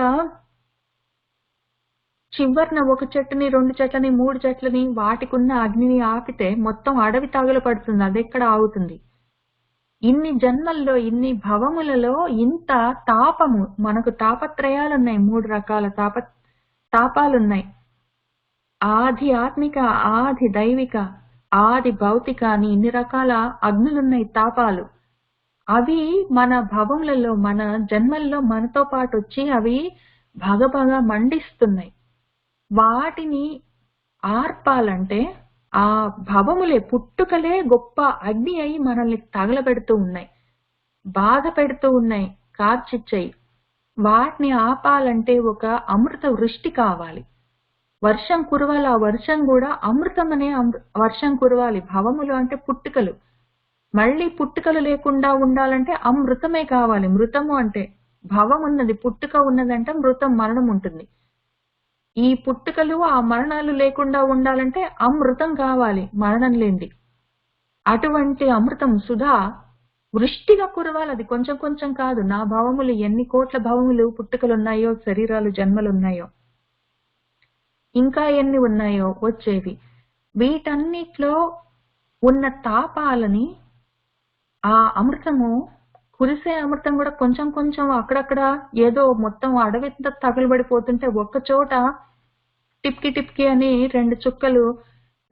చివరిన ఒక చెట్టుని, 2 చెట్లని, 3 చెట్లని వాటికున్న అగ్నిని ఆపితే మొత్తం అడవి తగులపడుతుంది. అది ఎక్కడ ఆగుతుంది? ఇన్ని జన్మల్లో, ఇన్ని భవములలో ఇంత తాపము, మనకు తాపత్రయాలున్నాయి. 3 రకాల తాపాలున్నాయి. ఆది ఆత్మిక, ఆది దైవిక, ఆది భౌతిక అని ఇన్ని రకాల అగ్నులున్నాయి, తాపాలు. అవి మన భవములలో, మన జన్మల్లో మనతో పాటు వచ్చి అవి భగభగ మండిస్తున్నాయి. వాటిని ఆర్పాలంటే ఆ భవములే, పుట్టుకలే గొప్ప అగ్ని అయి మనల్ని తగలబెడుతూ ఉన్నాయి, బాధ పెడుతూ ఉన్నాయి, కార్చిచ్చాయి. వాటిని ఆపాలంటే ఒక అమృత వృష్టి కావాలి. వర్షం కురవాలి. ఆ వర్షం కూడా అమృతం అనే వర్షం కురవాలి. భవములు అంటే పుట్టుకలు. మళ్ళీ పుట్టుకలు లేకుండా ఉండాలంటే అమృతమే కావాలి. మృతము అంటే భవం ఉన్నది, పుట్టుక ఉన్నదంటే మృతం, మరణం ఉంటుంది. ఈ పుట్టుకలు, ఆ మరణాలు లేకుండా ఉండాలంటే అమృతం కావాలి, మరణం లేనిది. అటువంటి అమృతం సుధా వృష్టిగా కురవాలి. అది కొంచెం కొంచెం కాదు. నా భవములు ఎన్ని కోట్ల భవములు, పుట్టుకలున్నాయో, శరీరాలు, జన్మలున్నాయో, ఇంకా ఎన్ని ఉన్నాయో వచ్చేవి. వీటన్నిట్లో ఉన్న తాపాలని ఆ అమృతము, కురిసే అమృతం కూడా కొంచెం కొంచెం అక్కడక్కడ ఏదో మొత్తం అడవింత తగులుబడిపోతుంటే ఒక్క చోట టిప్కి టిప్కి అని 2 చుక్కలు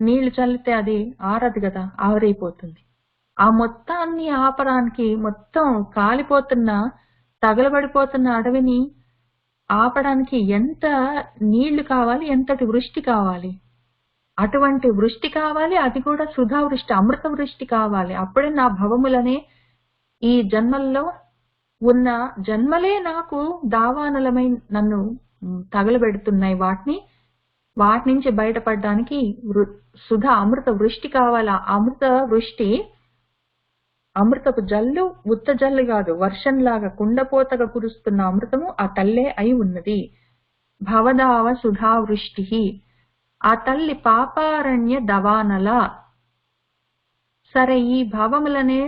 నీళ్లు చల్లితే అది ఆరదు కదా, ఆవిరైపోతుంది. ఆ మొత్తాన్ని ఆపడానికి, మొత్తం కాలిపోతున్న, తగలబడిపోతున్న అడవిని ఆపడానికి ఎంత నీళ్లు కావాలి, ఎంతటి వృష్టి కావాలి. అటువంటి వృష్టి కావాలి. అది కూడా సుధా వృష్టి, అమృత వృష్టి కావాలి. అప్పుడే నా భవములనే, ఈ జన్మల్లో ఉన్న జన్మలే నాకు దావానలమై నన్ను తగలబెడుతున్నాయి. వాటి నుంచి బయటపడడానికి సుధా అమృత వృష్టి కావాలా. అమృత వృష్టి, అమృతపు జల్లు, ఉత్త జల్లు కాదు, వర్షంలాగా కుండపోతగా కురుస్తున్న అమృతము ఆ తల్లే అయి ఉన్నది. భవదావ సుధా వృష్టి, ఆ తల్లి పాపారణ్య దవానల. సరే, ఈ భవములనే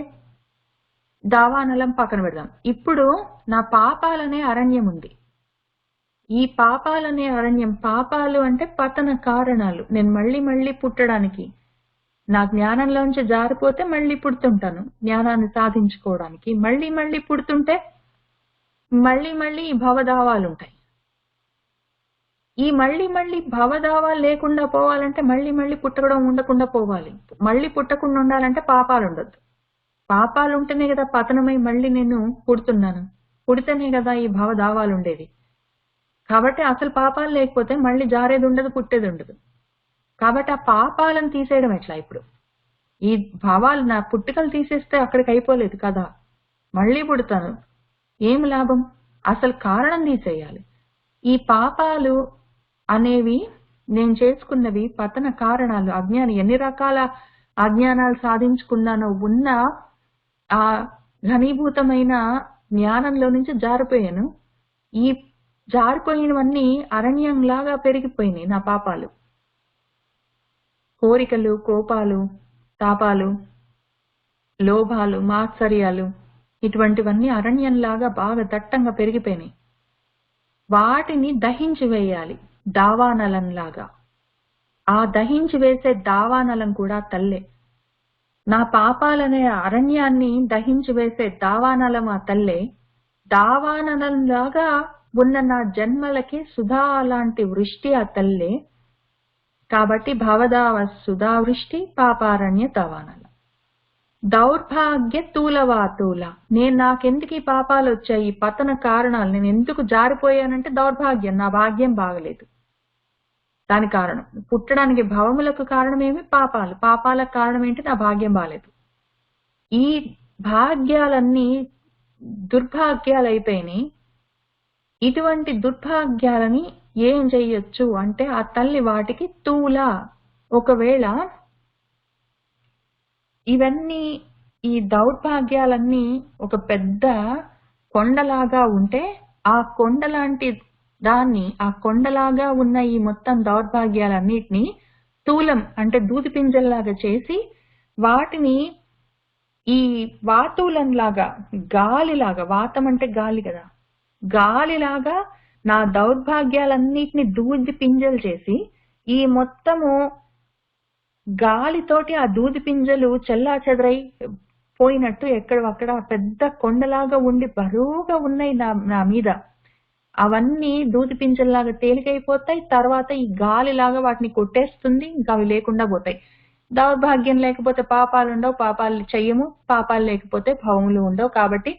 దావానలం పక్కన పెడదాం. ఇప్పుడు నా పాపాలనే అరణ్యం ఉంది. ఈ పాపాలనే అరణ్యం, పాపాలు అంటే పతన కారణాలు. నేను మళ్ళీ మళ్ళీ పుట్టడానికి, నా జ్ఞానంలోంచి జారిపోతే మళ్ళీ పుడుతుంటాను జ్ఞానాన్ని సాధించుకోవడానికి. మళ్ళీ మళ్ళీ పుడుతుంటే మళ్ళీ మళ్ళీ ఈ భవదావాలుంటాయి. ఈ మళ్ళీ మళ్ళీ భవదావాలు లేకుండా పోవాలంటే మళ్ళీ మళ్ళీ పుట్టడం ఉండకుండా పోవాలి. మళ్ళీ పుట్టకుండా ఉండాలంటే పాపాలు ఉండొద్దు. పాపాలు ఉంటేనే కదా పతనమై మళ్ళీ నేను పుడుతున్నాను. పుడితేనే కదా ఈ భవదావాలు ఉండేది. కాబట్టి అసలు పాపాలు లేకపోతే మళ్ళీ జారేది ఉండదు, పుట్టేది ఉండదు. కాబట్టి ఆ పాపాలను తీసేయడం ఎట్లా? ఇప్పుడు ఈ భావాలు నా పుట్టుకలు తీసేస్తే అక్కడికి అయిపోలేదు కదా, మళ్ళీ పుడతాను, ఏం లాభం? అసలు కారణం తీసేయాలి. ఈ పాపాలు అనేవి నేను చేసుకున్నవి పతన కారణాలు. అజ్ఞానం, ఎన్ని రకాల అజ్ఞానాలు సాధించుకున్నానో ఉన్న ఆ ఘనీభూతమైన జ్ఞానంలో నుంచి జారిపోయాను. ఈ జారిపోయినవన్నీ అరణ్యంలాగా పెరిగిపోయినాయి నా పాపాలు. కోరికలు, కోపాలు, తాపాలు, లోభాలు, మాత్సర్యాలు, ఇటువంటివన్నీ అరణ్యంలాగా బాగా దట్టంగా పెరిగిపోయినాయి. వాటిని దహించి వేయాలి దావానలంలాగా. ఆ దహించి వేసే దావానలం కూడా తల్లే. నా పాపాలనే అరణ్యాన్ని దహించి వేసే దావానలం ఆ తల్లే. దావానలంలాగా ఉన్న నా జన్మలకి సుధా లాంటి వృష్టి ఆ తల్లే. కాబట్టి భవదావ సుధా వృష్టి పాపారణ్య దావానల. దౌర్భాగ్య తూలవాతూల. నాకెందుకు ఈ పాపాలు వచ్చాయి, ఈ పతన కారణాలు, నేను ఎందుకు జారిపోయానంటే దౌర్భాగ్యం, నా భాగ్యం బాగలేదు. దాని కారణం పుట్టడానికి భవములకు కారణమేమి పాపాలు, పాపాలకు కారణం ఏంటి, నా భాగ్యం బాగలేదు. ఈ భాగ్యాలన్నీ దుర్భాగ్యాలు అయిపోయినాయి. ఇటువంటి దుర్భాగ్యాలని ఏం చెయ్యొచ్చు అంటే ఆ తల్లి వాటికి తూల. ఒకవేళ ఇవన్నీ ఈ దౌర్భాగ్యాలన్నీ ఒక పెద్ద కొండలాగా ఉంటే ఆ కొండలాంటి దాన్ని, ఆ కొండలాగా ఉన్న ఈ మొత్తం దౌర్భాగ్యాలన్నిటినీ స్థూలం అంటే దూది పింజల్లాగా చేసి వాటిని ఈ వాతూలంలాగా, గాలిలాగా, వాతం అంటే గాలి కదా, గాలిలాగా నా దౌర్భాగ్యాలన్నిటిని దూది పింజలు చేసి ఈ మొత్తము గాలితోటి ఆ దూది పింజలు చెల్లా చెదరై పోయినట్టు ఎక్కడక్కడ పెద్ద కొండలాగా ఉండి బరువుగా ఉన్నాయి నా మీద. అవన్నీ దూది పింజల్లాగా తేలికైపోతాయి. తర్వాత ఈ గాలిలాగా వాటిని కొట్టేస్తుంది, ఇంకా అవి లేకుండా పోతాయి. దౌర్భాగ్యం లేకపోతే పాపాలు ఉండవు, పాపాలు చెయ్యము, పాపాలు లేకపోతే భవములు ఉండవు. కాబట్టి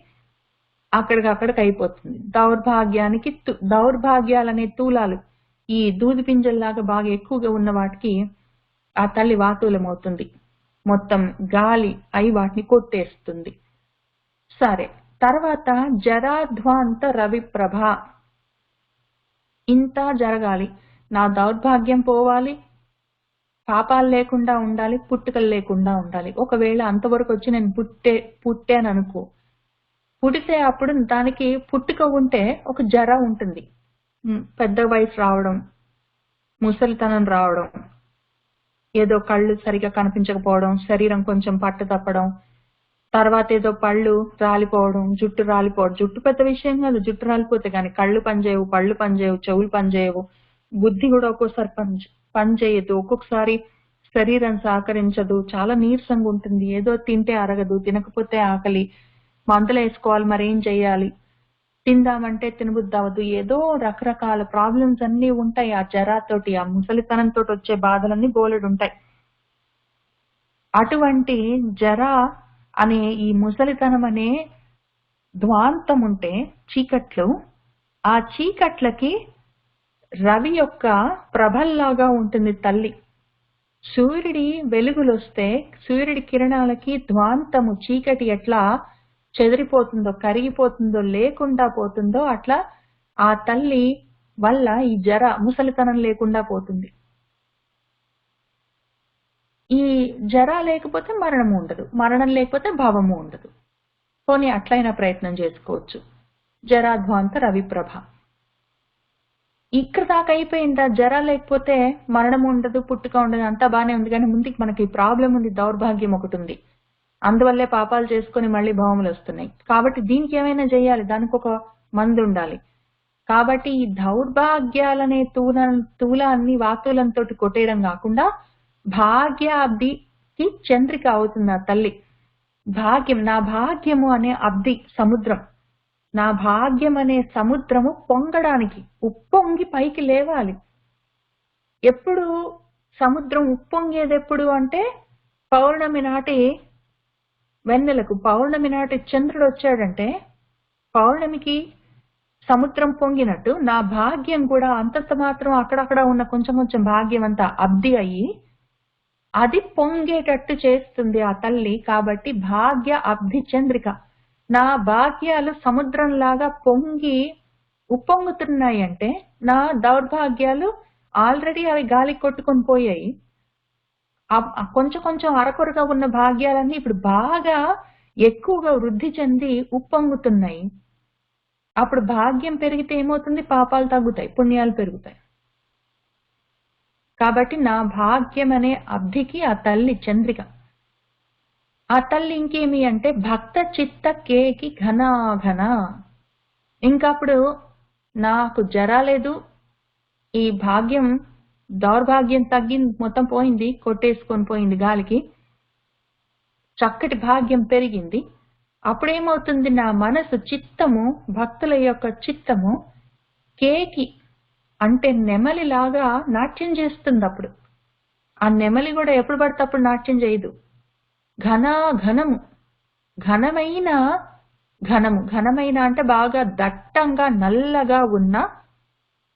అక్కడికక్కడికి అయిపోతుంది. దౌర్భాగ్యాలనే తూలాలు ఈ దూది పింజల్లాగా బాగా ఎక్కువగా ఉన్న వాటికి ఆ తల్లి వాతూలమవుతుంది. మొత్తం గాలి అయి వాటిని కొట్టేస్తుంది. సరే, తర్వాత జరాధ్వాంత రవిప్రభ. ఇంత జరగాలి, నా దౌర్భాగ్యం పోవాలి, పాపాలు లేకుండా ఉండాలి, పుట్టుకలు లేకుండా ఉండాలి. ఒకవేళ అంతవరకు వచ్చి నేను పుట్టాననుకో, పుడితే అప్పుడు దానికి పుట్టుక ఉంటే ఒక జర ఉంటుంది, పెద్ద వయసు రావడం, ముసలితనం రావడం, ఏదో కళ్ళు సరిగా కనిపించకపోవడం, శరీరం కొంచెం పట్టు తప్పడం, తర్వాత ఏదో పళ్ళు రాలిపోవడం, జుట్టు రాలిపోవడం. జుట్టు పెద్ద విషయం కాదు, జుట్టు రాలిపోతే కానీ కళ్ళు పనిచేయవు, పళ్ళు పనిచేయవు, చెవులు పనిచేయవు, బుద్ధి కూడా ఒక్కోసారి పనిచేయదు, ఒక్కొక్కసారి శరీరం సహకరించదు, చాలా నీరసంగా ఉంటుంది, ఏదో తింటే అరగదు, తినకపోతే ఆకలి, మందులు వేసుకోవాలి, మరేం చెయ్యాలి, తిందామంటే తినబుద్ధి అవ్వదు, ఏదో రకరకాల ప్రాబ్లమ్స్ అన్ని ఉంటాయి. ఆ జరాతోటి, ఆ ముసలితనంతో వచ్చే బాధలన్నీ బోలెడు ఉంటాయి. అటువంటి జర అనే ఈ ముసలితనం అనే ధ్వాంతం ఉంటే చీకట్లు, ఆ చీకట్లకి రవి యొక్క ప్రభల్లాగా ఉంటుంది తల్లి. సూర్యుడి వెలుగులు వస్తే సూర్యుడి కిరణాలకి ధ్వాంతము చీకటి ఎట్లా చెదిరిపోతుందో, కరిగిపోతుందో, లేకుండా పోతుందో, అట్లా ఆ తల్లి వల్ల ఈ జర ముసలితనం లేకుండా పోతుంది. ఈ జర లేకపోతే మరణము ఉండదు, మరణం లేకపోతే భవము ఉండదు. పోనీ అట్లయినా ప్రయత్నం చేసుకోవచ్చు. జరాధ్వాంత రవిప్రభ. ఇక్కడ దాకా అయిపోయిందా? జర లేకపోతే మరణం ఉండదు, పుట్టుక ఉండదు, అంతా బానే ఉంది. కానీ ముందుకి మనకి ప్రాబ్లం ఉంది, దౌర్భాగ్యం ఒకటి ఉంది. అందువల్లే పాపాలు చేసుకుని మళ్ళీ భవములు వస్తున్నాయి. కాబట్టి దీనికి ఏమైనా చేయాలి, దానికి ఒక మందు ఉండాలి. కాబట్టి ఈ దౌర్భాగ్యాలనే తూలాన్ని వాతులంతో కొట్టేయడం కాకుండా భాగ్యాబ్దికి చంద్రిక అవుతుంది ఆ తల్లి. భాగ్యం, నా భాగ్యము అనే అబ్ది సముద్రం, నా భాగ్యం అనే సముద్రము పొంగడానికి, ఉప్పొంగి పైకి లేవాలి. ఎప్పుడు సముద్రం ఉప్పొంగేది ఎప్పుడు అంటే పౌర్ణమి నాటి వెన్నెలకు. పౌర్ణమి నాటి చంద్రుడు వచ్చాడంటే పౌర్ణమికి సముద్రం పొంగినట్టు నా భాగ్యం కూడా అంతంత మాత్రం అక్కడక్కడ ఉన్న కొంచెం కొంచెం భాగ్యం అంతా అబ్ది అయ్యి అది పొంగేటట్టు చేస్తుంది ఆ తల్లి. కాబట్టి భాగ్య అబ్ధి చంద్రిక, నా భాగ్యాలు సముద్రంలాగా పొంగి ఉప్పొంగుతున్నాయంటే నా దౌర్భాగ్యాలు ఆల్రెడీ అవి గాలి కొట్టుకొని పోయాయి. కొంచెం కొంచెం అరకొరగా ఉన్న భాగ్యాలన్నీ ఇప్పుడు బాగా ఎక్కువగా వృద్ధి చెంది ఉప్పొంగుతున్నాయి. అప్పుడు భాగ్యం పెరిగితే ఏమవుతుంది? పాపాలు తగ్గుతాయి, పుణ్యాలు పెరుగుతాయి. కాబట్టి నా భాగ్యం అనే అబ్ధికి ఆ తల్లి చంద్రిక. ఆ తల్లి ఇంకేమి అంటే భక్త చిత్త కేకి ఘనాఘన. ఇంకప్పుడు నాకు జర లేదు, ఈ భాగ్యం దౌర్భాగ్యం తగ్గింది, మొత్తం పోయింది, కొట్టేసుకొని పోయింది గాలికి, చక్కటి భాగ్యం పెరిగింది. అప్పుడేమవుతుంది? నా మనసు చిత్తము, భక్తుల యొక్క చిత్తము కేకి అంటే నెమలిలాగా నాట్యం చేస్తుంది. అప్పుడు ఆ నెమలి కూడా ఎప్పుడు పడితే అప్పుడు నాట్యం చేయదు. ఘనము, ఘనమైన ఘనము, ఘనమైన అంటే బాగా దట్టంగా నల్లగా ఉన్న,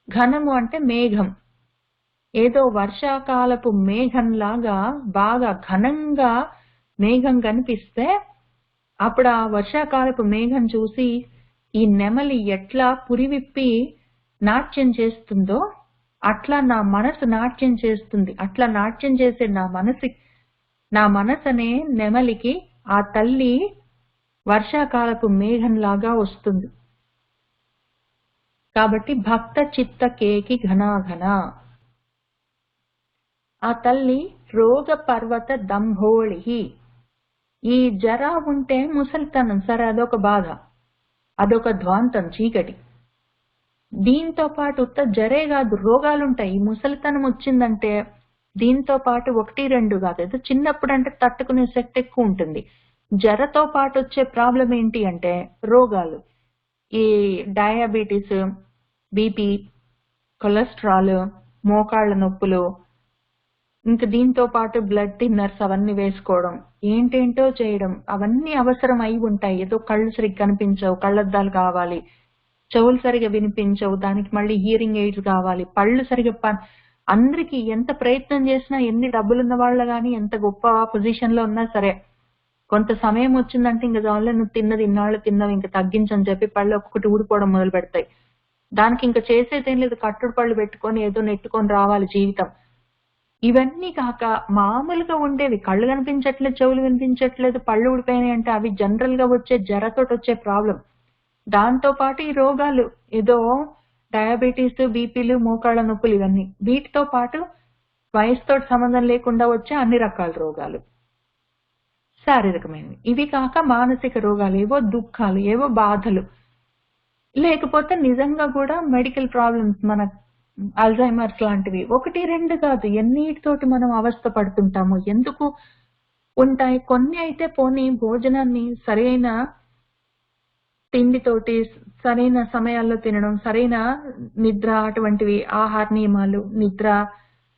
ఘనము అంటే మేఘం, ఏదో వర్షాకాలపు మేఘంలాగా బాగా ఘనంగా మేఘం కనిపిస్తే అప్పుడు ఆ వర్షాకాలపు మేఘం చూసి ఈ నెమలి ఎట్లా పురివిప్పి నాట్యం చేస్తుందో అట్లా నా మనసు నాట్యం చేస్తుంది. అట్లా నాట్యం చేసే నా మనసు అనే నెమలికి ఆ తల్లి వర్షాకాలపు మేఘంలాగా వస్తుంది. కాబట్టి భక్త చిత్త కేకి ఘనాఘన. ఆ తల్లి రోగ పర్వత దంభోళి. ఈ జరా ఉంటే ముసలితనం, సరే అదొక బాధ, అదొక ధ్వాంతం, చీకటి. దీంతో పాటు ఉత్త జరే కాదు, రోగాలుంటాయి. ఈ ముసలితనం వచ్చిందంటే దీంతో పాటు 1-2 కాదు, ఏదో చిన్నప్పుడు అంటే తట్టుకునే శక్తి ఎక్కువ ఉంటుంది. జరతో పాటు వచ్చే ప్రాబ్లం ఏంటి అంటే రోగాలు, ఈ డయాబెటీస్, బీపీ, కొలెస్ట్రాల్, మోకాళ్ళ నొప్పులు, ఇంకా దీంతో పాటు బ్లడ్ థిన్నర్స్ అవన్నీ వేసుకోవడం, ఏంటేంటో చేయడం, అవన్నీ అవసరం అయి ఉంటాయి. ఏదో కళ్ళు సరిగ్గా కనిపించవు, కళ్ళద్దాలు కావాలి, చెవులు సరిగా వినిపించవు, దానికి మళ్ళీ హియరింగ్ ఎయిడ్స్ కావాలి, పళ్ళు సరిగా అందరికీ ఎంత ప్రయత్నం చేసినా, ఎన్ని డబ్బులున్న వాళ్ళు కానీ, ఎంత గొప్ప పొజిషన్ లో ఉన్నా సరే, కొంత సమయం వచ్చిందంటే ఇంకా దానిలో నువ్వు తిన్నది ఇన్నాళ్ళు తిన్నావు, ఇంకా తగ్గించని చెప్పి పళ్ళు ఒక్కొక్కటి ఊడిపోవడం మొదలు పెడతాయి. దానికి ఇంకా చేసేదేం లేదు, కట్టుడు పళ్ళు పెట్టుకొని ఏదో నెట్టుకొని రావాలి జీవితం. ఇవన్నీ కాక మామూలుగా ఉండేవి, కళ్ళు కనిపించట్లేదు, చెవులు వినిపించట్లేదు, పళ్ళు ఊడిపోయినాయి అంటే అవి జనరల్ గా వచ్చే జరతోటి వచ్చే ప్రాబ్లం. దాంతో పాటు ఈ రోగాలు, ఏదో డయాబెటీస్, బీపీలు, మోకాళ్ళ నొప్పులు, ఇవన్నీ వీటితో పాటు వయసుతో సంబంధం లేకుండా వచ్చే అన్ని రకాల రోగాలు, శారీరకమైనవి. ఇవి కాక మానసిక రోగాలు, ఏవో దుఃఖాలు, ఏవో బాధలు, లేకపోతే నిజంగా కూడా మెడికల్ ప్రాబ్లమ్స్, మన అల్జైమర్స్ లాంటివి. 1-2 కాదు, ఎన్నిటితోటి మనం అవస్థ పడుతుంటాము. ఎందుకు ఉంటాయి? కొన్ని అయితే పోనీ భోజనాన్ని సరైన తిండితోటి, సరైన సమయాల్లో తినడం, సరైన నిద్ర, అటువంటివి ఆహార నియమాలు, నిద్ర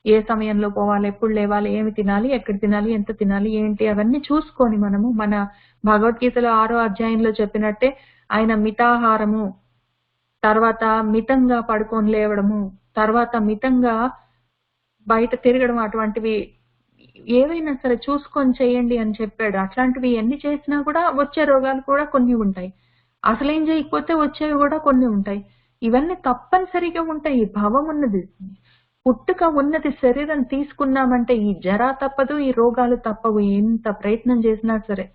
ఏ సమయంలో పోవాలి, ఎప్పుడు లేవాలి, ఏమి తినాలి, ఎక్కడ తినాలి, ఎంత తినాలి, ఏంటి, అవన్నీ చూసుకొని మనము మన భగవద్గీతలో 6వ అధ్యాయంలో చెప్పినట్టే ఆయన మితాహారము, తర్వాత మితంగా పడుకొని లేవడము, తర్వాత మితంగా బయట తిరగడం, అటువంటివి ఏవైనా సరే చూసుకొని చేయండి అని చెప్పాడు. అట్లాంటివి ఎన్ని చేసినా కూడా వచ్చే రోగాలు కూడా కొన్ని ఉంటాయి, అసలేం చేయకపోతే వచ్చేవి కూడా కొన్ని ఉంటాయి. ఇవన్నీ తప్పనిసరిగా ఉంటాయి. భవం ఉన్నది, పుట్టుక ఉన్నది, శరీరం తీసుకున్నామంటే ఈ జరా తప్పదు, ఈ రోగాలు తప్పవు. ఎంత ప్రయత్నం చేసినా సరే,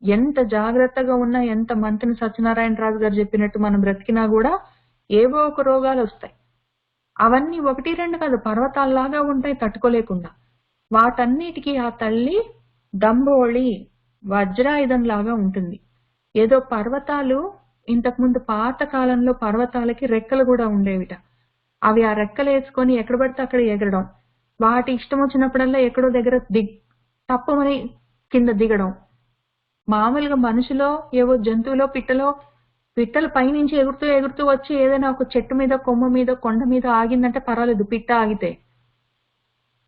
ఎంత జాగ్రత్తగా ఉన్నా, ఎంత మంత్రి సత్యనారాయణ రాజు గారు చెప్పినట్టు మనం బ్రతికినా కూడా ఏవో ఒక రోగాలు వస్తాయి. అవన్నీ 1-2 కాదు, పర్వతాల్లాగా ఉంటాయి తట్టుకోలేకుండా. వాటన్నిటికీ ఆ తల్లి దంబోళి, వజ్రాయుధం లాగా ఉంటుంది. ఏదో పర్వతాలు, ఇంతకుముందు పాత కాలంలో పర్వతాలకి రెక్కలు కూడా ఉండేవిట. అవి ఆ రెక్కలు వేసుకొని ఎక్కడ పడితే అక్కడ ఎగరడం, వాటి ఇష్టం వచ్చినప్పుడల్లా ఎక్కడో దగ్గర తప్పమని కింద దిగడం. మామూలుగా మనుషులో ఏవో జంతువులో పిట్టలు పైనుంచి ఎగురుతూ ఎగురుతూ వచ్చి ఏదైనా ఒక చెట్టు మీద, కొమ్మ మీద, కొండ మీద ఆగిందంటే పర్వాలేదు, పిట్ట ఆగితే.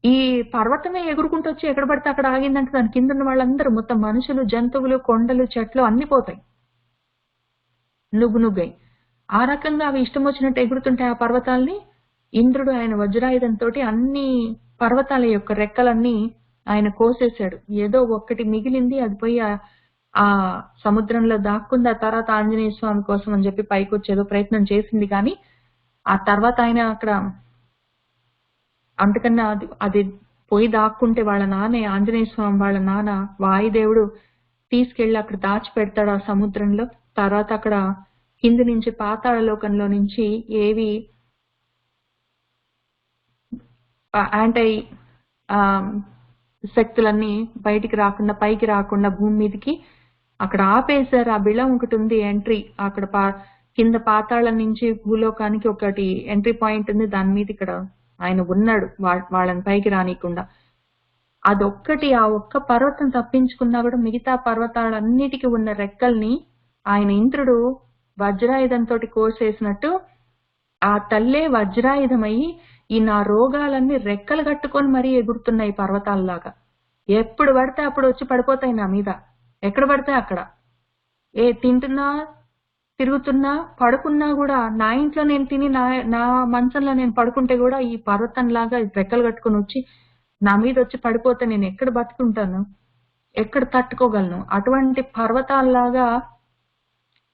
ఈ పర్వతమే ఎగురుకుంటూ వచ్చి ఎక్కడ పడితే అక్కడ ఆగిందంటే దాని కింద ఉన్న వాళ్ళందరూ, మొత్తం మనుషులు, జంతువులు, కొండలు, చెట్లు అన్ని పోతాయి, నుగ్గునుగ్గై. ఆ రకంగా అవి ఇష్టం వచ్చినట్టు ఎగురుతుంటాయి. ఆ పర్వతాల్ని ఇంద్రుడు ఆయన వజ్రాయుధంతో అన్ని పర్వతాల యొక్క రెక్కలన్నీ ఆయన కోసేశాడు. ఏదో ఒక్కటి మిగిలింది, అది పోయి ఆ సముద్రంలో దాక్కుంది. ఆ తర్వాత ఆంజనేయ స్వామి కోసం అని చెప్పి పైకొచ్చి ఏదో ప్రయత్నం చేసింది. కానీ ఆ తర్వాత ఆయన అక్కడ అంతకన్నా అది పోయి దాక్కుంటే వాళ్ళ నాన్న, ఆంజనేయ స్వామి వాళ్ళ నాన్న వాయుదేవుడు తీసుకెళ్లి అక్కడ దాచి పెడతాడు ఆ సముద్రంలో. తర్వాత అక్కడ కింది నుంచి పాతాళ లోకంలో నుంచి ఏవి యాంటై శక్తులన్నీ బయటికి రాకుండా, పైకి రాకుండా భూమి మీదకి అక్కడ ఆపేశారు. ఆ బిళం ఒకటి ఉంది ఎంట్రీ. అక్కడ కింద పాతాళం నుంచి భూలోకానికి ఒకటి ఎంట్రీ పాయింట్ ఉంది. దాని మీద ఇక్కడ ఆయన ఉన్నాడు వాళ్ళని పైకి రానియకుండా. అదొక్కటి, ఆ ఒక్క పర్వతం తప్పించుకున్నా కూడా మిగతా పర్వతాలన్నిటికీ ఉన్న రెక్కల్ని ఆయన ఇంద్రుడు వజ్రాయుధంతో కోసేసినట్టు ఆ తల్లే వజ్రాయుధమై ఈ నా రోగాలన్నీ రెక్కలు కట్టుకొని మరీ ఎగురుతున్నాయి పర్వతాల్లాగా. ఎప్పుడు పడితే అప్పుడు వచ్చి పడిపోతాయి నా మీద. ఎక్కడ పడితే అక్కడ. తింటున్నా, తిరుగుతున్నా, పడుకున్నా కూడా నా ఇంట్లో నేను తిని నా మంచంలో నేను పడుకుంటే కూడా ఈ పర్వతంలాగా రెక్కలు కట్టుకొని వచ్చి నా మీద వచ్చి పడిపోతే నేను ఎక్కడ బతుకుంటాను, ఎక్కడ తట్టుకోగలను? అటువంటి పర్వతాల్లాగా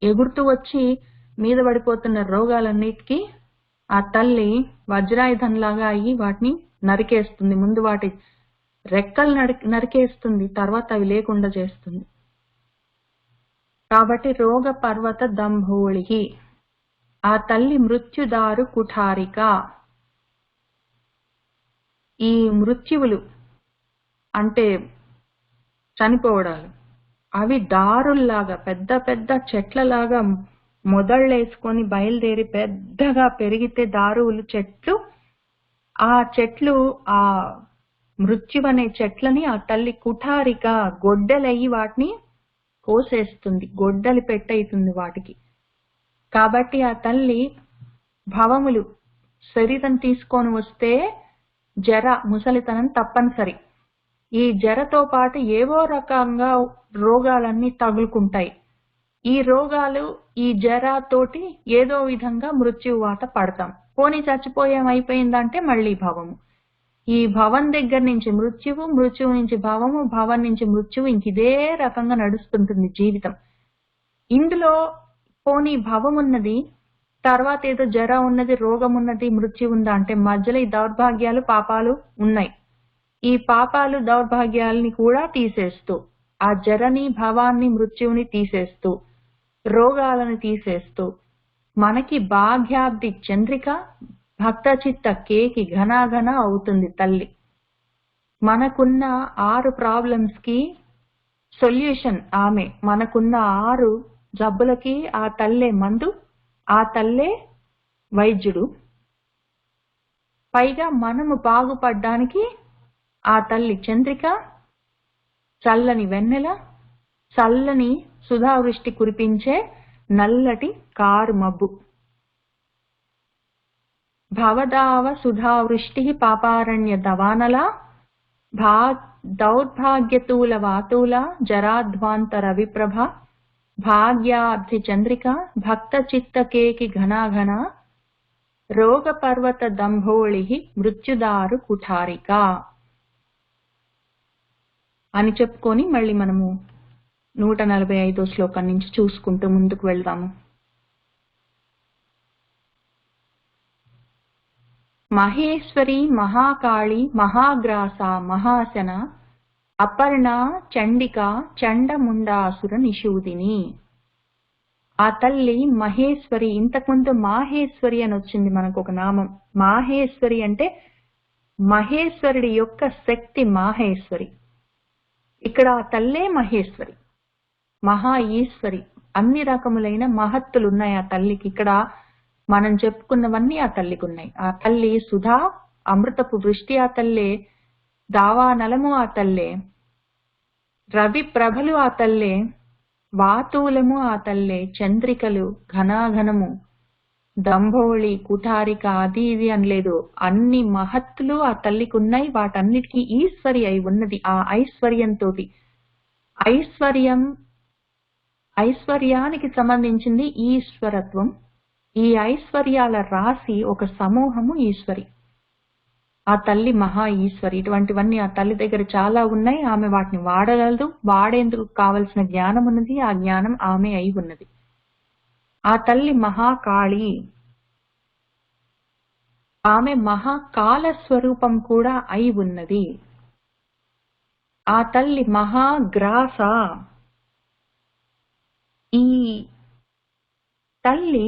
ఎగురుతూ వచ్చి మీద పడిపోతున్న రోగాలన్నిటికీ ఆ తల్లి వజ్రాయుధంలాగా అయ్యి వాటిని నరికేస్తుంది. ముందు వాటి రెక్కలు నరికేస్తుంది, తర్వాత అవి లేకుండా చేస్తుంది. కాబట్టి రోగ పర్వత దంభోళి, ఆ తల్లి మృత్యుదారు కుఠారిక. ఈ మృత్యువులు అంటే చనిపోవడాలు, అవి దారుల్లాగా పెద్ద పెద్ద చెట్లలాగా మొదళ్ళేసుకొని బయలుదేరి పెద్దగా పెరిగితే దారువులు చెట్లు, ఆ చెట్లు ఆ మృత్యువనే చెట్లని ఆ తల్లి కుఠారిక గొడ్డలయ్యి వాటిని కోసేస్తుంది, గొడ్డలి పెట్టయితుంది వాటికి. కాబట్టి ఆ తల్లి భవములు శరీరం తీసుకొని వస్తే జర, ముసలితనం తప్పనిసరి. ఈ జరతో పాటు ఏవో రకంగా రోగాలన్నీ తగులుకుంటాయి. ఈ రోగాలు, ఈ జరతోటి ఏదో విధంగా మృత్యువాత పడతాం. పోనీ చచ్చిపోయాం అయిపోయిందంటే మళ్ళీ భవము. ఈ భవం దగ్గర నుంచి మృత్యువు, మృత్యువు నుంచి భవము, భవం నుంచి మృత్యువు, ఇంక ఇదే రకంగా నడుస్తుంటుంది జీవితం. ఇందులో పోనీ భవం ఉన్నది, తర్వాత ఏదో జర ఉన్నది, రోగం ఉన్నది, మృత్యు ఉందా అంటే మధ్యలో ఈ దౌర్భాగ్యాలు, పాపాలు ఉన్నాయి. ఈ పాపాలు, దౌర్భాగ్యాలని కూడా తీసేస్తూ, ఆ జరని, భవాన్ని, మృత్యువుని తీసేస్తూ, రోగాలను తీసేస్తూ, మనకి భాగ్యాబ్ది చంద్రిక, భక్త చిత్త కేకి ఘనాఘన అవుతుంది తల్లి. మనకున్న 6 ప్రాబ్లమ్స్ కి సొల్యూషన్ ఆమె. మనకున్న 6 జబ్బులకి ఆ తల్లే మందు, ఆ తల్లే వైద్యుడు. పైగా మనము బాగుపడ్డానికి ఆ తల్లి చంద్రిక, చల్లని వెన్నెల, చల్లని సుధావృష్టి కురిపించే నల్లటి కారు మబ్బు. భవదావ సుధావృష్టి పాపారణ్య దవానల, దౌర్భాగ్యతూల వాతూల, జరాధ్వాంతర విప్రభ, భాగ్యాబ్ధి చంద్రిక, భక్త చిత్త కేకి ఘనాఘన, రోగ పర్వత దంభోళి, మృత్యుదారు కుఠారిక అని చెప్పుకొని మళ్ళీ మనము 145వ శ్లోకం నుంచి చూసుకుంటూ ముందుకు వెళ్దాము. మహేశ్వరి, మహాకాళి, మహాగ్రాస, మహాసన, అపర్ణ, చండిక, చండముండాసుర నిషూదిని. ఆ తల్లి మహేశ్వరి. ఇంతకుముందు మాహేశ్వరి అని వచ్చింది మనకు ఒక నామం. మాహేశ్వరి అంటే మహేశ్వరుడి యొక్క శక్తి మాహేశ్వరి. ఇక్కడ ఆ తల్లే మహేశ్వరి, మహా ఈశ్వరి. అన్ని రకములైన మహత్తులు ఉన్నాయి ఆ తల్లికి. ఇక్కడ మనం చెప్పుకున్నవన్నీ ఆ తల్లికి ఉన్నాయి. ఆ తల్లి సుధా, అమృతపు వృష్టి ఆ తల్లే, దావానలము ఆ తల్లే, రవి ప్రభలు ఆ తల్లే, వాతూలము ఆ తల్లే, చంద్రికలు, ఘనాఘనము, దంభోళి, కుఠారిక, అది ఇది అనలేదు. అన్ని మహత్తులు ఆ తల్లికి ఉన్నాయి. వాటన్నిటికీ ఈశ్వరి అయి ఉన్నది. ఆ ఐశ్వర్యంతో, ఐశ్వర్యానికి సంబంధించింది ఈశ్వరత్వం. ఈ ఐశ్వర్యాల రాశి ఒక సమూహము ఈశ్వరి. ఆ తల్లి మహా ఈశ్వరి. ఇటువంటివన్నీ ఆ తల్లి దగ్గర చాలా ఉన్నాయి. ఆమె వాటిని వాడగలదు. వాడేందుకు కావలసిన జ్ఞానం ఉన్నది. ఆ జ్ఞానం ఆమె అయి ఉన్నది. ఆ తల్లి మహాకాళి. ఆమె మహాకాల స్వరూపం కూడా అయి ఉన్నది. ఆ తల్లి మహాగ్రాస. ఈ తల్లి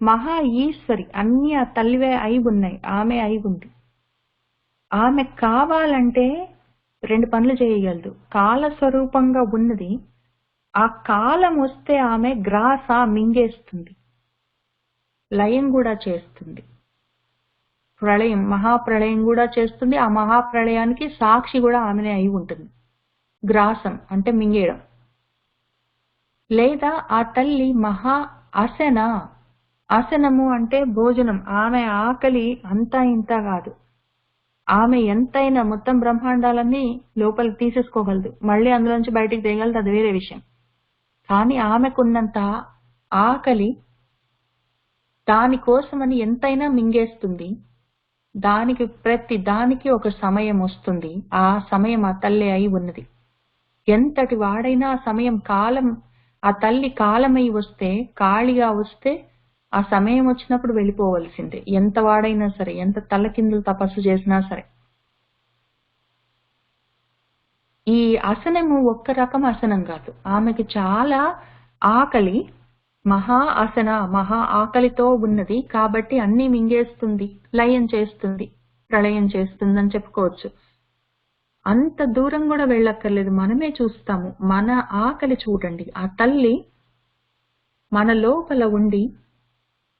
మహా ఈశ్వరి. అన్ని ఆ తల్లివే అయి ఉన్నాయి. ఆమె అయి ఉంది. ఆమె కావాలంటే 2 పనులు చేయగలదు. కాల స్వరూపంగా ఉన్నది. ఆ కాలం వస్తే ఆమె గ్రాస మింగేస్తుంది. లయం కూడా చేస్తుంది. ప్రళయం, మహాప్రళయం కూడా చేస్తుంది. ఆ మహాప్రళయానికి సాక్షి కూడా ఆమెనే అయి ఉంటుంది. గ్రాసం అంటే మింగేయడం. లేదా ఆ తల్లి మహా అసన. అసనము అంటే భోజనం. ఆమె ఆకలి అంతా ఇంత కాదు. ఆమె ఎంతైనా మొత్తం బ్రహ్మాండాలన్నీ లోపలికి తీసేసుకోగలదు. మళ్ళీ అందులోంచి బయటికి తేగలదు, అది వేరే విషయం. కానీ ఆమెకున్నంత ఆకలి దానికోసమని ఎంతైనా మింగేస్తుంది. ప్రతి దానికి ఒక సమయం వస్తుంది. ఆ సమయం ఆ తల్లి అయి ఉన్నది. ఎంతటి వాడైనా ఆ సమయం కాలం, ఆ తల్లి కాలమై వస్తే, కాళిగా వస్తే ఆ సమయం వచ్చినప్పుడు వెళ్ళిపోవలసిందే. ఎంత వాడైనా సరే, ఎంత తలకిందులు తపస్సు చేసినా సరే. ఈ అసనము ఒక్క రకం అసనం కాదు. ఆమెకి చాలా ఆకలి, మహా అసన, మహా ఆకలితో ఉన్నది. కాబట్టి అన్నీ మింగేస్తుంది, లయం చేస్తుంది, ప్రళయం చేస్తుందని చెప్పుకోవచ్చు. అంత దూరం కూడా వెళ్ళక్కర్లేదు. మనమే చూస్తాము. మన ఆకలి చూడండి. ఆ తల్లి మన లోపల ఉండి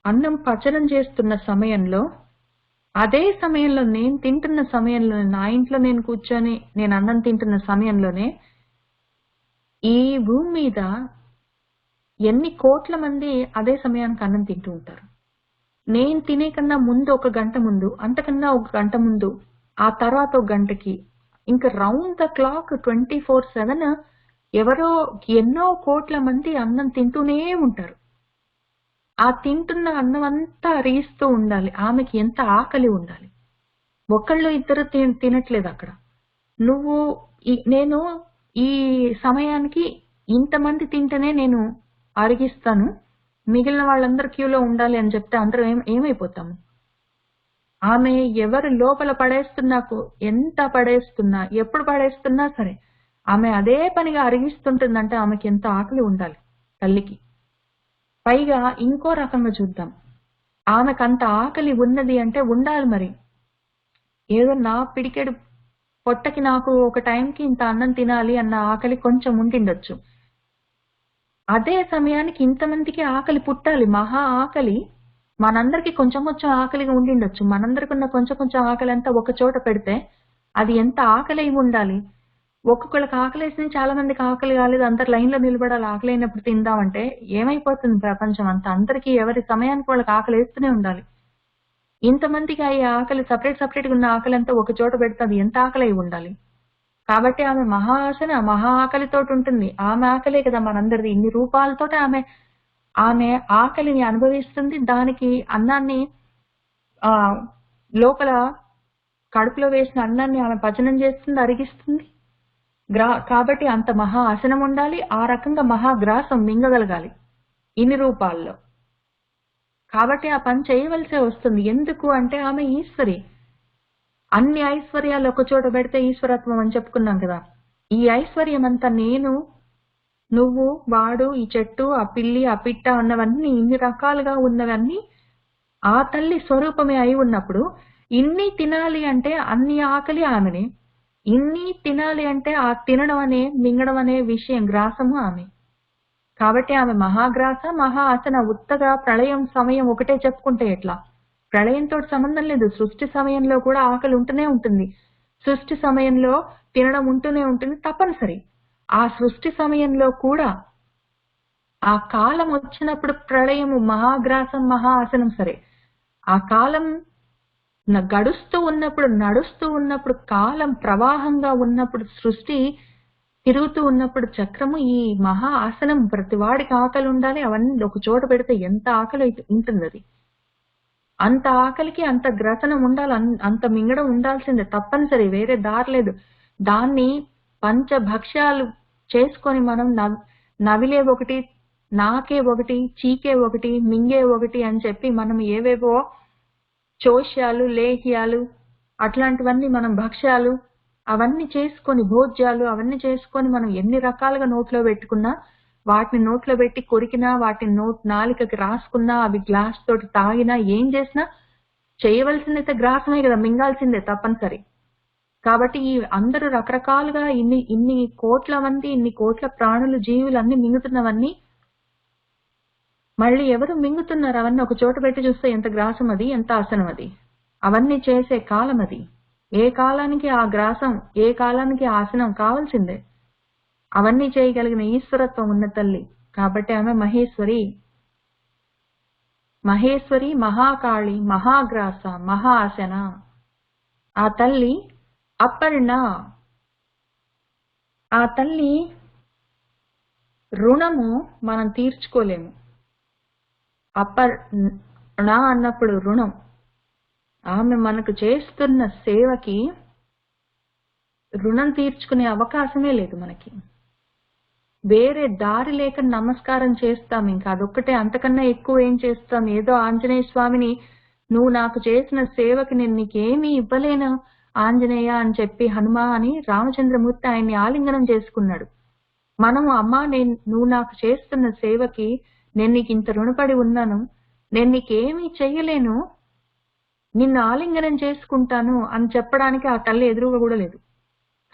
అన్నం పచనం చేస్తున్న సమయంలో, అదే సమయంలో నేను తింటున్న సమయంలో, నా ఇంట్లో నేను కూర్చొని నేను అన్నం తింటున్న సమయంలోనే ఈ భూమి మీద ఎన్ని కోట్ల మంది అదే సమయానికి అన్నం తింటూ ఉంటారు. నేను తినే కన్నా ముందు 1 గంట ముందు, అంతకన్నా 1 గంట ముందు, ఆ తర్వాత 1 గంటకి, ఇంకా రౌండ్ ద క్లాక్ 24/7 ఎవరో ఎన్నో కోట్ల మంది అన్నం తింటూనే ఉంటారు. ఆ తింటున్న అన్నం అంతా అరిగిస్తూ ఉండాలి. ఆమెకి ఎంత ఆకలి ఉండాలి. ఒకళ్ళు ఇద్దరు తినట్లేదు అక్కడ. నేను ఈ సమయానికి ఇంతమంది తింటేనే నేను అరిగిస్తాను. మిగిలిన వాళ్ళందరూ క్యూలో ఉండాలి అని చెప్తే అందరం ఏమైపోతాము? ఆమె ఎవరు లోపల ఎంత పడేస్తున్నా, ఎప్పుడు పడేస్తున్నా సరే, ఆమె అదే పనిగా అరిగిస్తుంటుందంటే ఆమెకి ఎంత ఆకలి ఉండాలి తల్లికి. పైగా ఇంకో రకంగా చూద్దాం. ఆమెకంత ఆకలి ఉన్నది అంటే ఉండాలి మరి. ఏదో నా పిడికెడు పొట్టకి నాకు ఒక టైంకి ఇంత అన్నం తినాలి అన్న ఆకలి కొంచెం ఉండిండొచ్చు. అదే సమయానికి ఇంతమందికి ఆకలి పుట్టాలి. మహా ఆకలి మనందరికీ కొంచెం కొంచెం ఆకలిగా ఉండిండొచ్చు. మనందరికున్న కొంచెం కొంచెం ఆకలి అంతా ఒక చోట పెడితే అది ఎంత ఆకలి అయి ఉండాలి. ఒక్కొక్కళ్ళకి ఆకలేసింది, చాలా మందికి ఆకలి కాలేదు. అందరు లైన్‌లో నిలబడాలి ఆకలైనప్పుడు తిందామంటే ఏమైపోతుంది ప్రపంచం అంతా. అందరికీ ఎవరి సమయానికి వాళ్ళకి ఆకలేస్తూనే ఉండాలి. ఇంతమందికి ఈ ఆకలి సెపరేట్‌గా ఉన్న ఆకలంతా ఒక చోట పెడితే అది ఎంత ఆకలై ఉండాలి. కాబట్టి ఆమె మహా ఆకలితోటి ఉంటుంది. ఆమె ఆకలే కదా మనందరిది. ఇన్ని రూపాలతోటి ఆమె ఆకలిని అనుభవిస్తుంది. దానికి అన్నాన్ని లోపల కడుపులో వేసిన అన్నాన్ని ఆమె పచనం చేస్తుంది, అరిగిస్తుంది. కాబట్టి అంత మహా ఆసనం ఉండాలి. ఆ రకంగా మహాగ్రాసం మింగగలగాలి ఇన్ని రూపాల్లో. కాబట్టి ఆ పని చేయవలసే వస్తుంది. ఎందుకు అంటే ఆమె ఈశ్వరి. అన్ని ఐశ్వర్యాలు ఒక చోట పెడితే ఈశ్వరత్వం అని చెప్పుకున్నాం కదా. ఈ ఐశ్వర్యం అంతా నేను, నువ్వు, వాడు, ఈ చెట్టు, ఆ పిల్లి, ఆ పిట్ట అన్నవన్నీ ఇన్ని రకాలుగా ఉన్నవన్నీ ఆ తల్లి స్వరూపమే అయి ఉన్నప్పుడు ఇన్ని తినాలి అంటే అన్ని ఆకలి ఆమెనే. ఇన్ని తినాలి అంటే ఆ తినడం అనే, మింగడం అనే విషయం గ్రాసము ఆమె. కాబట్టి ఆమె మహాగ్రాస, మహా అసన. ఉత్తగా ప్రళయం సమయం ఒకటే చెప్పుకుంటే ఎట్లా? ప్రళయంతో సంబంధం లేదు. సృష్టి సమయంలో కూడా ఆకలి ఉంటూనే ఉంటుంది. సృష్టి సమయంలో తినడం ఉంటూనే ఉంటుంది తప్పనిసరి. ఆ సృష్టి సమయంలో కూడా ఆ కాలం వచ్చినప్పుడు ప్రళయము, మహాగ్రాసం, మహా అసనం సరే. ఆ కాలం గడుస్తూ ఉన్నప్పుడు, నడుస్తూ ఉన్నప్పుడు, కాలం ప్రవాహంగా ఉన్నప్పుడు, సృష్టి తిరుగుతూ ఉన్నప్పుడు చక్రము ఈ మహా ఆసనం ప్రతి వాడికి ఆకలి ఉండాలి. అవన్నీ ఒక చోట పెడితే ఎంత ఆకలి ఉంటుందది. అంత ఆకలికి అంత గ్రసనం ఉండాలి, అంత మింగడం ఉండాల్సిందే తప్పనిసరి, వేరే దారి లేదు. దాన్ని పంచభక్ష్యాలు చేసుకొని మనం నవిలే ఒకటి, నాకే ఒకటి, చీకే ఒకటి, మింగే ఒకటి అని చెప్పి మనం ఏవేవో చోష్యాలు, లేహ్యాలు అట్లాంటివన్నీ మనం భక్ష్యాలు అవన్నీ చేసుకొని, భోజ్యాలు అవన్నీ చేసుకొని మనం ఎన్ని రకాలుగా నోట్లో పెట్టుకున్నా, వాటిని నోట్లో పెట్టి కొరికినా, వాటిని నాలికకి రాసుకున్నా, అవి గ్లాస్ తోటి తాగినా, ఏం చేసినా చేయవలసిందైతే గ్రాసమే కదా, మింగాల్సిందే తప్పనిసరి. కాబట్టి ఈ అందరూ రకరకాలుగా ఇన్ని కోట్ల మంది, ఇన్ని కోట్ల ప్రాణులు, జీవులు అన్ని మింగుతున్నవన్నీ మళ్ళీ ఎవరు మింగుతున్నారు? అవన్నీ ఒక చోట పెట్టి చూస్తే ఎంత గ్రాసం అది, ఎంత ఆసనం అది. అవన్నీ చేసే కాలం అది. ఏ కాలానికి ఆ గ్రాసం, ఏ కాలానికి ఆసనం కావాల్సిందే. అవన్నీ చేయగలిగిన ఈశ్వరత్వం ఉన్న తల్లి కాబట్టి ఆమె మహేశ్వరి. మహేశ్వరి, మహాకాళి, మహాగ్రాస, మహాసన. ఆ తల్లి అపర్ణ. ఆ తల్లి రుణము మనం తీర్చుకోలేము. అపర్ణ అన్నప్పుడు రుణం. ఆమె మనకు చేస్తున్న సేవకి రుణం తీర్చుకునే అవకాశమే లేదు మనకి. వేరే దారి లేక నమస్కారం చేస్తాం, ఇంకా అదొక్కటే, అంతకన్నా ఎక్కువ ఏం చేస్తాం? ఏదో ఆంజనేయ స్వామిని, నువ్వు నాకు చేసిన సేవకి నేను నీకేమీ ఇవ్వలేను ఆంజనేయ అని చెప్పి, హనుమ అని రామచంద్రమూర్తి ఆయన్ని ఆలింగనం చేసుకున్నాడు. మనము అమ్మా, నువ్వు నాకు చేస్తున్న సేవకి నేను నీకు ఇంత రుణపడి ఉన్నాను, నేను నీకేమీ చెయ్యలేను, నిన్ను ఆలింగనం చేసుకుంటాను అని చెప్పడానికి ఆ తల్లి ఎదురుగా కూడా లేదు.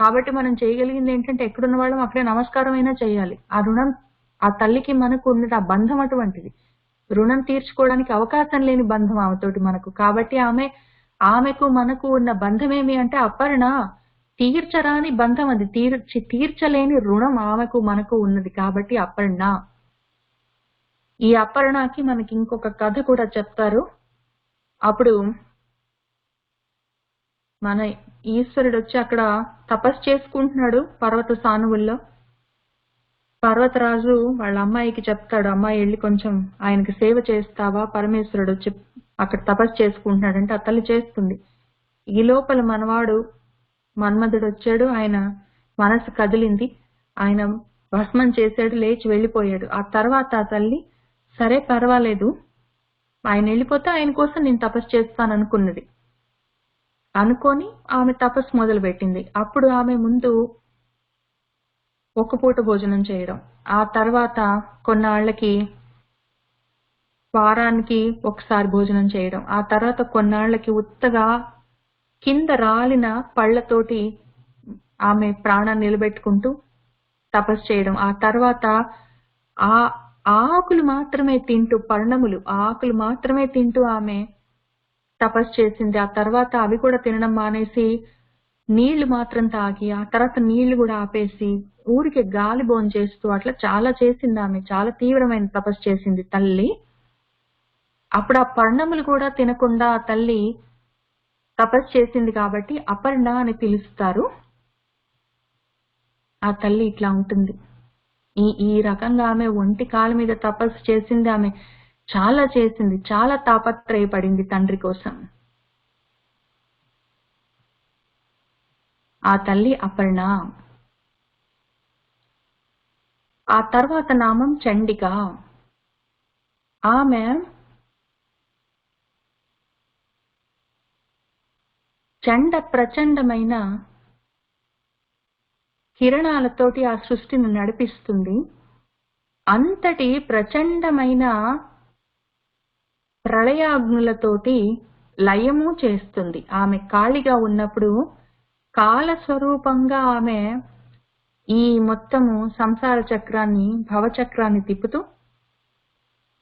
కాబట్టి మనం చేయగలిగింది ఏంటంటే, ఎక్కడున్న వాళ్ళం అక్కడే నమస్కారం అయినా చేయాలి. ఆ రుణం, ఆ తల్లికి మనకు ఉన్నది, ఆ బంధం అటువంటిది. రుణం తీర్చుకోవడానికి అవకాశం లేని బంధం ఆమెతోటి మనకు. కాబట్టి ఆమెకు మనకు ఉన్న బంధం ఏమి అంటే అపర్ణ, తీర్చరాని బంధం అది, తీర్చలేని రుణం ఆమెకు మనకు ఉన్నది. కాబట్టి అపర్ణ. ఈ అపర్ణకి మనకి ఇంకొక కథ కూడా చెప్తారు. అప్పుడు మన ఈశ్వరుడు వచ్చి అక్కడ తపస్సు చేసుకుంటున్నాడు పర్వత సానువుల్లో. పర్వతరాజు వాళ్ళ అమ్మాయికి చెప్తాడు, అమ్మాయి వెళ్ళి కొంచెం ఆయనకి సేవ చేస్తావా? పరమేశ్వరుడు వచ్చి అక్కడ తపస్సు చేసుకుంటున్నాడంటే ఆ తల్లి చేస్తుంది. ఈ లోపల మనవాడు మన్మధుడు వచ్చాడు, ఆయన మనసు కదిలింది, ఆయన భస్మం చేశాడు, లేచి వెళ్ళిపోయాడు. ఆ తర్వాత ఆ తల్లి, సరే పర్వాలేదు, ఆయన వెళ్ళిపోతే ఆయన కోసం నేను తపస్సు చేస్తాను అనుకున్నది. అనుకొని ఆమె తపస్సు మొదలు పెట్టింది. అప్పుడు ఆమె ముందు ఒక పూట భోజనం చేయడం, ఆ తర్వాత కొన్నాళ్లకి వారానికి ఒకసారి భోజనం చేయడం, ఆ తర్వాత కొన్నాళ్లకి ఉత్తగా కింద రాలిన పళ్లతోటి ఆమె ప్రాణాన్ని నిలబెట్టుకుంటూ తపస్సు చేయడం, ఆ తర్వాత ఆ ఆకులు మాత్రమే తింటూ, పర్ణములు ఆకులు మాత్రమే తింటూ ఆమె తపస్సు చేసింది. ఆ తర్వాత అవి కూడా తినడం మానేసి నీళ్లు మాత్రం తాగి, ఆ తర్వాత నీళ్లు కూడా ఆపేసి ఊరికి గాలి భోంచేస్తూ అట్లా చాలా చేసింది. ఆమె చాలా తీవ్రమైన తపస్సు చేసింది తల్లి. అప్పుడు ఆ పర్ణములు కూడా తినకుండా ఆ తల్లి తపస్సు చేసింది కాబట్టి అపర్ణ అని పిలుస్తారు. ఆ తల్లి ఇట్లా ఉంటుంది. ఈ రకంగా ఆమె ఒంటి కాళ్ళ మీద తపస్సు చేసింది. ఆమె చాలా చేసింది, చాలా తాపత్రయపడింది తండ్రి కోసం. ఆ తల్లి అపర్ణ. ఆ తర్వాత నామం చండిక. ఆమె ప్రచండమైన కిరణాలతోటి ఆ సృష్టిని నడిపిస్తుంది. అంతటి ప్రచండమైన ప్రళయాగ్నులతోటి లయము చేస్తుంది. ఆమె ఖాళీగా ఉన్నప్పుడు కాలస్వరూపంగా ఆమె ఈ మొత్తము సంసార చక్రాన్ని, భవచక్రాన్ని తిప్పుతూ,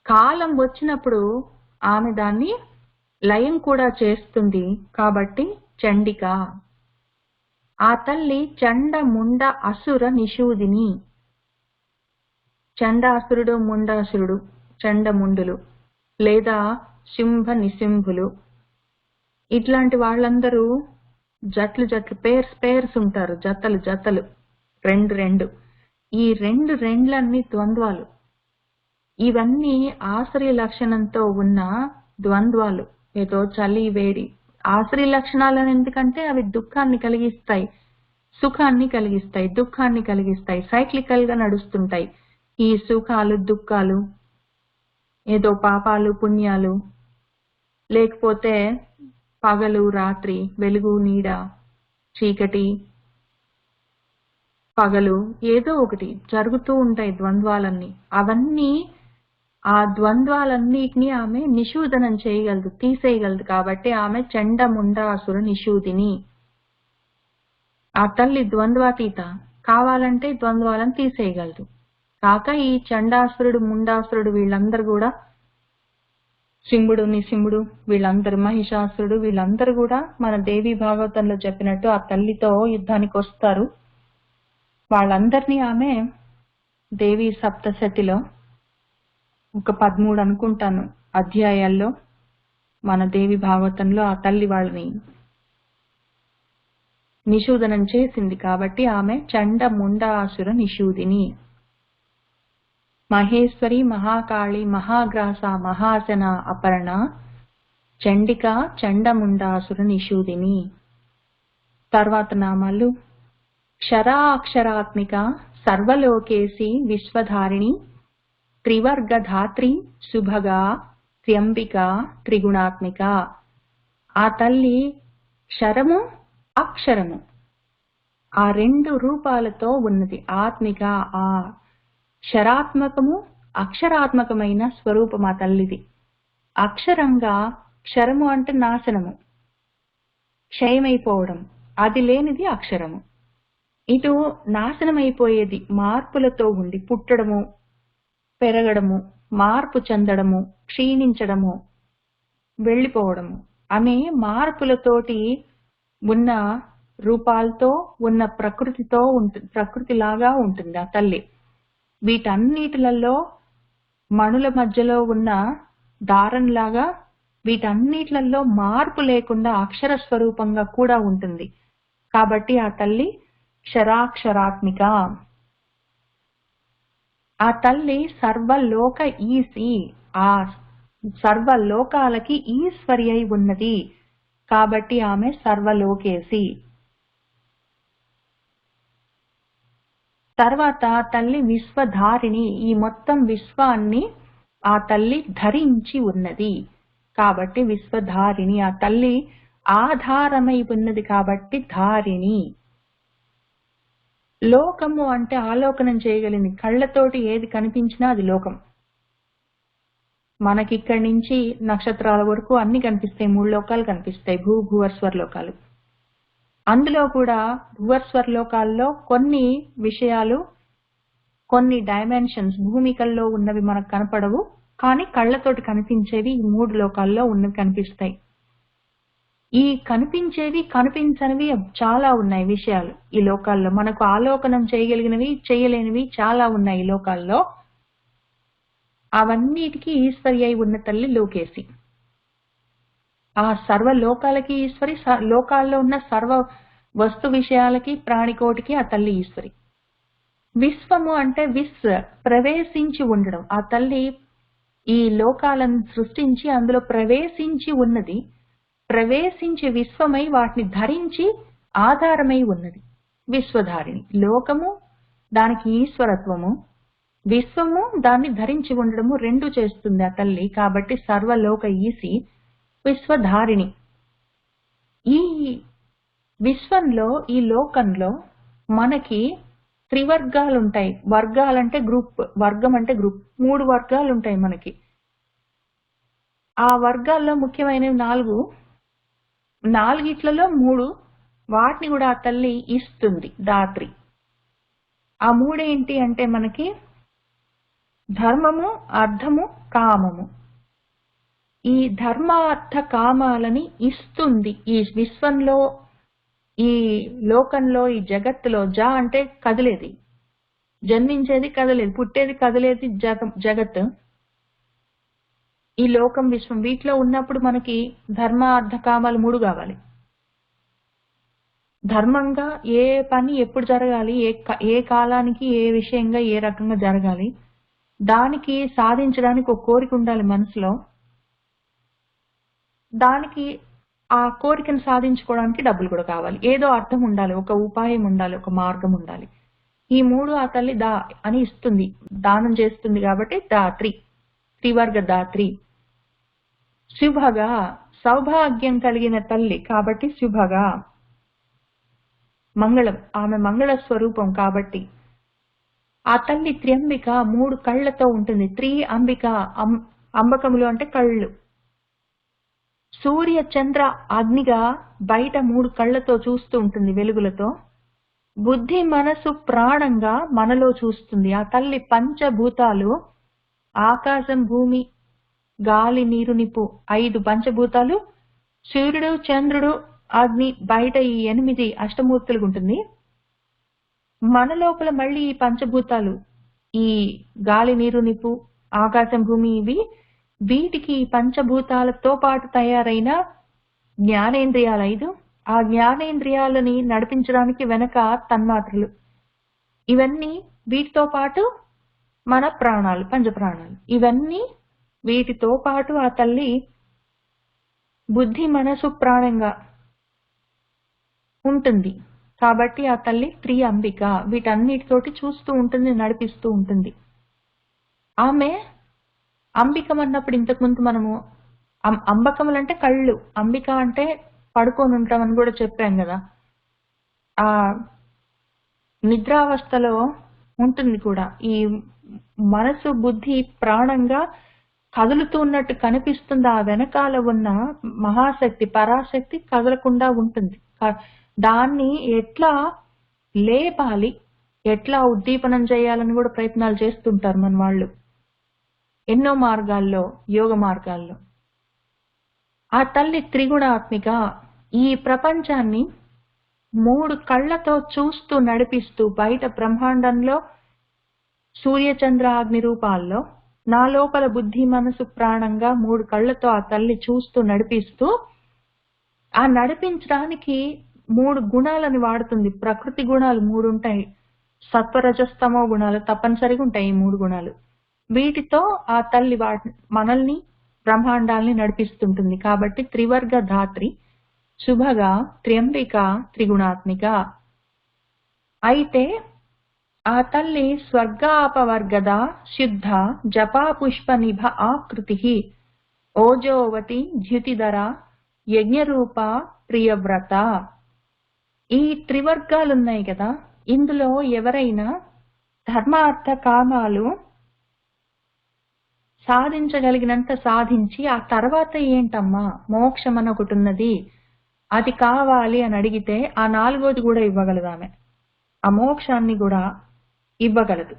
కాలం వచ్చినప్పుడు ఆమె దాన్ని లయం కూడా చేస్తుంది. కాబట్టి చండిక. ఆ తల్లి చండ ముండ అసుర నిషూదిని. చండాసురుడు, ముండాసురుడు, చండముండులు లేదా శుంభ నిశుంభులు, ఇట్లాంటి వాళ్ళందరూ జట్లు పేర్స్ ఉంటారు, జతలు రెండు. ఈ రెండ్లన్నీ ద్వంద్వాలు. ఇవన్నీ ఆశ్రయ లక్షణంతో ఉన్న ద్వంద్వాలు. ఏదో చలి వేడి. ఆశ్రీ లక్షణాలను ఎందుకంటే అవి దుఃఖాన్ని కలిగిస్తాయి, సుఖాన్ని కలిగిస్తాయి, దుఃఖాన్ని కలిగిస్తాయి, సైక్లికల్ గా నడుస్తుంటాయి. ఈ సుఖాలు దుఃఖాలు, ఏదో పాపాలు పుణ్యాలు, లేకపోతే పగలు రాత్రి, వెలుగు నీడ, చీకటి పగలు, ఏదో ఒకటి జరుగుతూ ఉంటాయి ద్వంద్వాలన్నీ. అవన్నీ ఆ ద్వంద్వాలన్నిటినీ ఆమె నిషూదనం చేయగలదు, తీసేయగలదు. కాబట్టి ఆమె చండముండాసుర నిషూదిని. ఆ తల్లి ద్వంద్వాతీత, కావాలంటే ద్వంద్వాలను తీసేయగలదు. కాక ఈ చండాసురుడు ముండాసురుడు వీళ్ళందరూ కూడా, శింభుడు నిశింభుడు వీళ్ళందరూ, మహిషాసురుడు వీళ్ళందరూ కూడా మన దేవి భాగవతంలో చెప్పినట్టు ఆ తల్లితో యుద్ధానికి వస్తారు. వాళ్ళందరినీ ఆమె దేవి సప్తశతిలో ఒక 13 అనుకుంటాను అధ్యాయాల్లో మన దేవి భాగవతంలో ఆ తల్లి వాళ్ళని నిషూదనం చేసింది. కాబట్టి ఆమె చండముండాసుర నిషూదిని. మహేశ్వరి, మహాకాళి, మహాగ్రాస, మహాసన, అపర్ణ, చండిక, చండముండాసుర నిషూదిని. తర్వాత నామాలు: క్షరాక్షరాత్మిక, సర్వలోకేసి, విశ్వధారిణి, త్రివర్గధాత్రి, శుభగా, త్ర్యంబిక, త్రిగుణాత్మిక. ఆ తల్లి క్షరము అక్షరము ఆ 2 రూపాలతో ఉన్నది. ఆత్మిక, ఆ క్షరాత్మకము అక్షరాత్మకమైన స్వరూపం ఆ తల్లిది. అక్షరంగా, క్షరము అంటే నాశనము, క్షయమైపోవడం, అది లేనిది అక్షరము. ఇటు నాశనమైపోయేది, మార్పులతో ఉండి పుట్టడము, పెరగడము, మార్పు చెందడము, క్షీణించడము, వెళ్ళిపోవడము అనే మార్పులతోటి ఉన్న రూపాలతో ఉన్న ప్రకృతిలాగా ఉంటుంది ఆ తల్లి. వీటన్నిటిలలో మణుల మధ్యలో ఉన్న దారంలాగా వీటన్నిటిలలో మార్పు లేకుండా అక్షర స్వరూపంగా కూడా ఉంటుంది. కాబట్టి ఆ తల్లి క్షరాక్షరాత్మిక. ఆ తల్లి సర్వలోక ఈసి, ఆ సర్వలోకాలకి ఈశ్వరి అయి ఉన్నది. కాబట్టి ఆమె సర్వలోకేసి. తర్వాత తల్లి విశ్వధారిణి. ఈ మొత్తం విశ్వాన్ని ఆ తల్లి ధరించి ఉన్నది. కాబట్టి విశ్వధారిణి. ఆ తల్లి ఆధారమై ఉన్నది కాబట్టి ధారిణి. లోకము అంటే ఆలోకనం చేయగలిగింది. కళ్ళతోటి ఏది కనిపించినా అది లోకం. మనకిక్కడి నుంచి నక్షత్రాల వరకు అన్ని కనిపిస్తాయి. 3 లోకాలు కనిపిస్తాయి, భూభువర్స్వర లోకాలు. అందులో కూడా భువర్స్వర లోకాల్లో కొన్ని విషయాలు, కొన్ని డైమెన్షన్స్ భూమికల్లో ఉన్నవి మనకు కనపడవు, కానీ కళ్ళతోటి కనిపించేవి ఈ 3 లోకాల్లో ఉన్నవి కనిపిస్తాయి. ఈ కనిపించేవి కనిపించనివి చాలా ఉన్నాయి విషయాలు ఈ లోకాల్లో. మనకు ఆలోకనం చేయగలిగినవి, చేయలేనివి చాలా ఉన్నాయి ఈ లోకాల్లో. అవన్నిటికీ ఈశ్వరి అయి ఉన్న తల్లి లోకేసి. ఆ సర్వ లోకాలకి ఈశ్వరి, లోకాల్లో ఉన్న సర్వ వస్తు విషయాలకి, ప్రాణికోటికి ఆ తల్లి ఈశ్వరి. విశ్వము అంటే ప్రవేశించి ఉండడం. ఆ తల్లి ఈ లోకాలను సృష్టించి అందులో ప్రవేశించి ఉన్నది. ప్రవేశించి విశ్వమై వాటిని ధరించి ఆధారమై ఉన్నది. విశ్వధారిణి. లోకము దానికి ఈశ్వరత్వము, విశ్వము దాన్ని ధరించి ఉండడము, 2 చేస్తుంది ఆ తల్లి. కాబట్టి సర్వలోక ఈసి విశ్వధారిణి. ఈ విశ్వంలో, ఈ లోకంలో మనకి త్రివర్గాలు ఉంటాయి. వర్గాలంటే గ్రూప్, వర్గం అంటే గ్రూప్. 3 వర్గాలు ఉంటాయి మనకి. ఆ వర్గాల్లో ముఖ్యమైనవి 4. 4 3 వాటిని కూడా ఆ తల్లి ఇస్తుంది, దాత్రి. ఆ 3 ఏంటి అంటే మనకి ధర్మము, అర్థము, కామము. ఈ ధర్మ అర్థ కామాలని ఇస్తుంది ఈ విశ్వంలో, ఈ లోకంలో, ఈ జగత్తులో. అంటే కదిలేది, జన్మించేది కదలేదు, పుట్టేది కదిలేది జగత్. ఈ లోకం, విశ్వం, వీటిలో ఉన్నప్పుడు మనకి ధర్మ అర్థ కామాలు 3 కావాలి. ధర్మంగా ఏ పని ఎప్పుడు జరగాలి, ఏ కాలానికి ఏ విషయంగా ఏ రకంగా జరగాలి, దానికి సాధించడానికి ఒక కోరిక ఉండాలి మనసులో. దానికి ఆ కోరికను సాధించుకోవడానికి డబ్బులు కూడా కావాలి. ఏదో అర్థం ఉండాలి, ఒక ఉపాయం ఉండాలి, ఒక మార్గం ఉండాలి. ఈ 3 ఆ తల్లి దా అని ఇస్తుంది, దానం చేస్తుంది కాబట్టి దాత్రి, త్రివర్గ దాత్రి. శుభగా, సౌభాగ్యం కలిగిన తల్లి కాబట్టి శుభగా, మంగళం, ఆమె మంగళ స్వరూపం కాబట్టి. ఆ తల్లి త్ర్యంబిక 3 కళ్ళతో ఉంటుంది. అంబిక, అంబకములు అంటే కళ్ళు. సూర్య చంద్ర అగ్నిగా బయట 3 కళ్ళతో చూస్తూ ఉంటుంది, వెలుగులతో. బుద్ధి మనసు ప్రాణంగా మనలో చూస్తుంది. ఆ తల్లి పంచభూతాలు, ఆకాశం భూమి గాలి నీరు నిప్పు 5 పంచభూతాలు, సూర్యుడు చంద్రుడు అగ్ని బయట ఈ 8 అష్టమూర్తులుగా ఉంటుంది. మన లోపల మళ్ళీ ఈ పంచభూతాలు, ఈ గాలి నీరు నిప్పు ఆకాశం భూమి, వీటికి పంచభూతాలతో పాటు తయారైన జ్ఞానేంద్రియాలు 5. ఆ జ్ఞానేంద్రియాలని నడిపించడానికి వెనక తన్మాత్రలు, ఇవన్నీ వీటితో పాటు మన ప్రాణాలు, పంచప్రాణాలు. ఇవన్నీ వీటితో పాటు ఆ తల్లి బుద్ధి మనసు ప్రాణంగా ఉంటుంది కాబట్టి ఆ తల్లి అంబిక. వీటన్నిటితోటి చూస్తూ ఉంటుంది, నడిపిస్తూ ఉంటుంది. ఆమె అంబికం అన్నప్పుడు ఇంతకుముందు మనము అంబకములు అంటే కళ్ళు, అంబిక అంటే పడుకొని ఉంటామని కూడా చెప్పాం కదా. ఆ నిద్రావస్థలో ఉంటుంది కూడా. ఈ మనసు బుద్ధి ప్రాణంగా కదులుతూ ఉన్నట్టు కనిపిస్తుంది. ఆ వెనకాల ఉన్న మహాశక్తి పరాశక్తి కదలకుండా ఉంటుంది. దాన్ని ఎట్లా లేపాలి, ఎట్లా ఉద్దీపనం చేయాలని కూడా ప్రయత్నాలు చేస్తుంటారు మన వాళ్ళు ఎన్నో మార్గాల్లో, యోగ మార్గాల్లో. ఆ తల్లి త్రిగుణాత్మిక. ఈ ప్రపంచాన్ని 3 కళ్ళతో చూస్తూ నడిపిస్తూ, బయట బ్రహ్మాండంలో సూర్యచంద్ర అగ్ని రూపాల్లో, నా లోపల బుద్ధి మనసు ప్రాణంగా 3 కళ్ళతో ఆ తల్లి చూస్తూ నడిపిస్తూ, ఆ నడిపించడానికి 3 గుణాలను వాడుతుంది. ప్రకృతి గుణాలు 3 ఉంటాయి. సత్వరజస్తమో గుణాలు తప్పనిసరిగా ఉంటాయి. ఈ 3 గుణాలు వీటితో ఆ తల్లి మనల్ని బ్రహ్మాండాల్ని నడిపిస్తుంటుంది. కాబట్టి త్రివర్గ ధాత్రి, శుభగా, త్ర్యంబిక, త్రిగుణాత్మిక. అయితే ఆ తల్లి స్వర్గాపవర్గద శుద్ధ జపా పుష్ప నిభ ఆకృతి ఓజోవతి ద్యుతిధర యజ్ఞరూప ప్రియవ్రత. ఈ త్రివర్గాలున్నాయి కదా, ఇందులో ఎవరైనా ధర్మార్థ కామాలు సాధించగలిగినంత సాధించి ఆ తర్వాత ఏంటమ్మా మోక్షం అని ఒకటి ఉన్నది, అది కావాలి అని అడిగితే ఆ 4వది కూడా ఇవ్వగలదు. ఆమె ఆ మోక్షాన్ని కూడా ఇవ్వగలదు.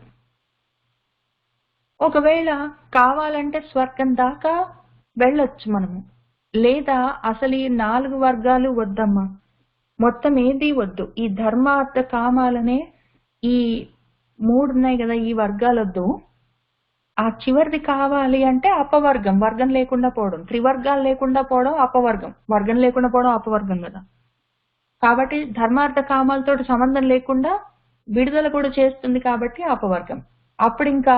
ఒకవేళ కావాలంటే స్వర్గం దాకా వెళ్ళొచ్చు మనము, లేదా అసలు ఈ 4 వర్గాలు వద్దమ్మా, మొత్తం ఏది వద్దు, ఈ ధర్మార్థ కామాలనే ఈ 3 ఉన్నాయి కదా, ఈ వర్గాలు వద్దు, ఆ చివరిది కావాలి అంటే అపవర్గం, వర్గం లేకుండా పోవడం. త్రివర్గాలు లేకుండా పోవడం అపవర్గం, వర్గం లేకుండా పోవడం అపవర్గం కదా. కాబట్టి ధర్మార్థ కామాలతో సంబంధం లేకుండా విడుదల కూడా చేస్తుంది కాబట్టి అపవర్గం. అప్పుడు ఇంకా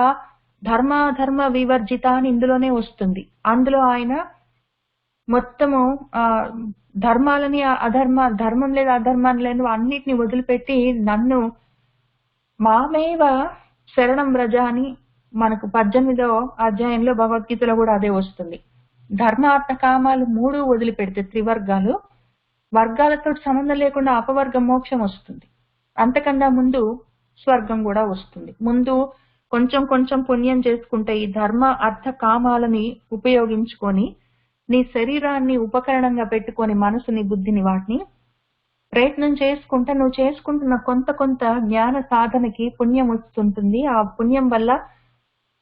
ధర్మ వివర్జిత అని ఇందులోనే వస్తుంది. అందులో ఆయన మొత్తము ధర్మాలని ధర్మం లేదా అధర్మం లేదు అన్నిటిని వదిలిపెట్టి నన్ను మామేవ శరణం వ్రజ అని మనకు 18వ అధ్యాయంలో భగవద్గీతలో కూడా అదే వస్తుంది. ధర్మార్థ కామాలు 3 వదిలిపెడితే త్రివర్గాలు, వర్గాలతో సంబంధం లేకుండా అపవర్గ మోక్షం వస్తుంది. అంతకన్నా ముందు స్వర్గం కూడా వస్తుంది. ముందు కొంచెం కొంచెం పుణ్యం చేసుకుంటే ఈ ధర్మ అర్థ కామాలని ఉపయోగించుకొని నీ శరీరాన్ని ఉపకరణంగా పెట్టుకొని మనసుని బుద్ధిని వాటిని ప్రయత్నం చేసుకుంటే నువ్వు చేసుకుంటున్న కొంత జ్ఞాన సాధనకి పుణ్యం వస్తుంటుంది. ఆ పుణ్యం వల్ల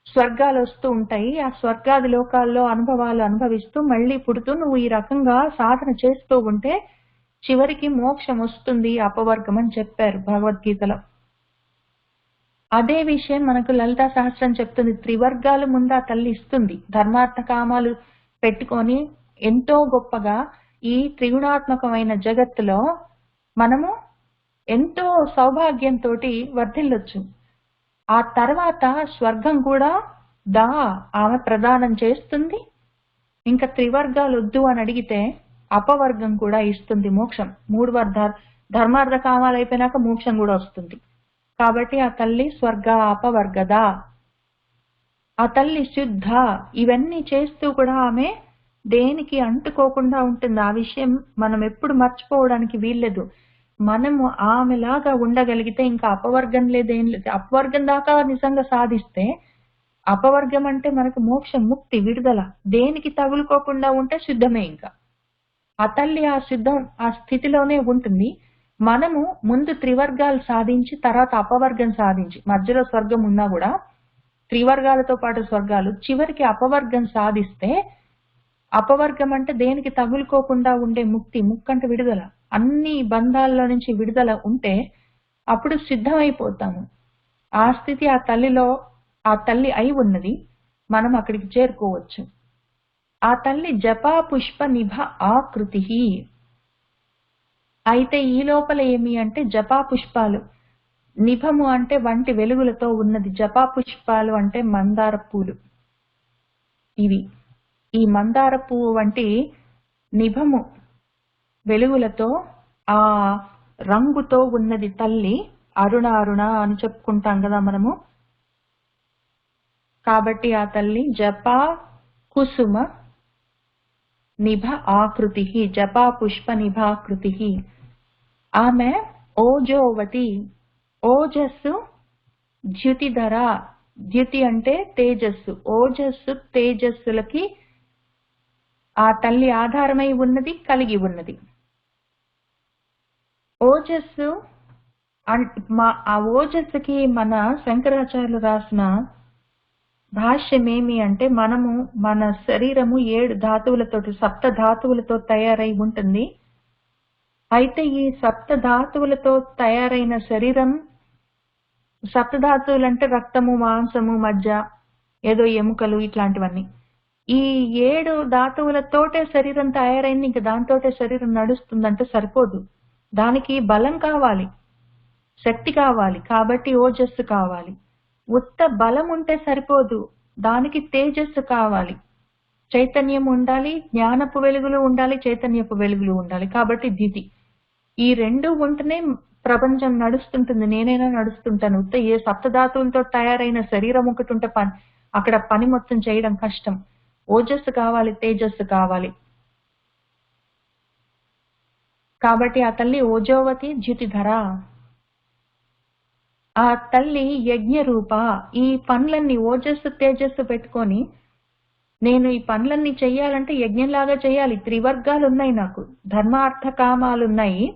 స్వర్గాలు వస్తూ ఉంటాయి. ఆ స్వర్గాది లోకాల్లో అనుభవాలు అనుభవిస్తూ మళ్ళీ పుడుతూ నువ్వు ఈ రకంగా సాధన చేస్తూ ఉంటే చివరికి మోక్షం వస్తుంది, అపవర్గం అని చెప్పారు భగవద్గీతలో. అదే విషయం మనకు లలితా సహస్రం చెప్తుంది. త్రివర్గాలు ముందు ఆ తల్లి ఇస్తుంది. ధర్మార్థ కామాలు పెట్టుకొని ఎంతో గొప్పగా ఈ త్రిగుణాత్మకమైన జగత్తులో మనము ఎంతో సౌభాగ్యంతో వర్ధిల్లొచ్చు. ఆ తర్వాత స్వర్గం కూడా ఆమె ప్రదానం చేస్తుంది. ఇంకా త్రివర్గాలు వద్దు అని అడిగితే అపవర్గం కూడా ఇస్తుంది మోక్షం. 3 ధర్మార్థ కామాలు అయిపోయినాక మోక్షం కూడా వస్తుంది. కాబట్టి ఆ తల్లి స్వర్గ అపవర్గద. ఆ తల్లి శుద్ధ. ఇవన్నీ చేస్తూ కూడా ఆమె దేనికి అంటుకోకుండా ఉంటుంది. ఆ విషయం మనం ఎప్పుడు మర్చిపోవడానికి వీల్లేదు. మనము ఆమెలాగా ఉండగలిగితే ఇంకా అపవర్గం లేదేం లేదు. అపవర్గం దాకా నిజంగా సాధిస్తే, అపవర్గం అంటే మనకు మోక్షం, ముక్తి, విడుదల. దేనికి తగులుకోకుండా ఉంటే శుద్ధమే. ఇంకా ఆ తల్లి ఆ స్థితిలోనే ఉంటుంది. మనము ముందు త్రివర్గాలు సాధించి తర్వాత అపవర్గం సాధించి, మధ్యలో స్వర్గం ఉన్నా కూడా త్రివర్గాలతో పాటు స్వర్గాలు, చివరికి అపవర్గం సాధిస్తే, అపవర్గం అంటే దేనికి తగులుకోకుండా ఉండే ముక్తి, ముక్కంటే విడుదల, అన్ని బంధాల్లో నుంచి విడుదల ఉంటే అప్పుడు సిద్ధమైపోతాము. ఆ స్థితి ఆ తల్లి అయి ఉన్నది. మనం అక్కడికి చేరుకోవచ్చు. ఆ తల్లి జపా పుష్ప నిభ ఆకృతి. అయితే ఈ లోపల ఏమి అంటే జపా పుష్పాలు, నిభము అంటే వంటి వెలుగులతో ఉన్నది. జపా పుష్పాలు అంటే మందార పూలు. ఇవి ఈ మందార పువ్వు వంటి నిభము వెలుగులతో ఆ రంగుతో ఉన్నది తల్లి. అరుణ అరుణ అని చెప్పుకుంటాం కదా మనము. కాబట్టి ఆ తల్లి జపా కుసుమ నిభ ఆకృతి, జపా పుష్ప నిభాకృతి. ఆమె ఓజోవతి. ఓజస్సు ద్యుతిధర. ద్యుతి అంటే తేజస్సు. ఓజస్సు తేజస్సులకి ఆ తల్లి ఆధారమై ఉన్నది, కలిగి ఉన్నది. ఓజస్సు ఆ ఓజస్సుకి మన శంకరాచార్యులు రాసిన భాష్యమేమి అంటే, మనము మన శరీరము 7 ధాతువులతోటి, 7 ధాతువులతో తయారై ఉంటుంది. అయితే ఈ 7 ధాతువులతో తయారైన శరీరం, 7 ధాతువులు అంటే రక్తము, మాంసము, మజ్జ, ఏదో ఎముకలు, ఇట్లాంటివన్నీ. ఈ 7 ధాతువులతోటే శరీరం తయారైంది. ఇంకా దాంతోటే శరీరం నడుస్తుందంటే సరిపోదు. దానికి బలం కావాలి, శక్తి కావాలి. కాబట్టి ఓజస్సు కావాలి. ఉత్త బలం ఉంటే సరిపోదు, దానికి తేజస్సు కావాలి, చైతన్యం ఉండాలి, జ్ఞానపు వెలుగులు ఉండాలి, చైతన్యపు వెలుగులు ఉండాలి. కాబట్టి దితి. ఈ 2 ఉంటేనే ప్రపంచం నడుస్తుంటుంది, నేనైనా నడుస్తుంటాను. ఉత్త ఏ 7 ధాతువులతో తయారైన శరీరం ఒకటి ఉంటే అక్కడ పని మొత్తం చేయడం కష్టం. ఓజస్సు కావాలి, తేజస్సు కావాలి. కాబట్టి ఆ తల్లి ఓజోవతి ద్యుతిధర. ఆ తల్లి యజ్ఞ రూప. ఈ పనులన్నీ ఓజస్సు తేజస్సు పెట్టుకొని నేను ఈ పనులన్నీ చెయ్యాలంటే యజ్ఞంలాగా చేయాలి. త్రివర్గాలు ఉన్నాయి, నాకు ధర్మార్థ కామాలు ఉన్నాయి.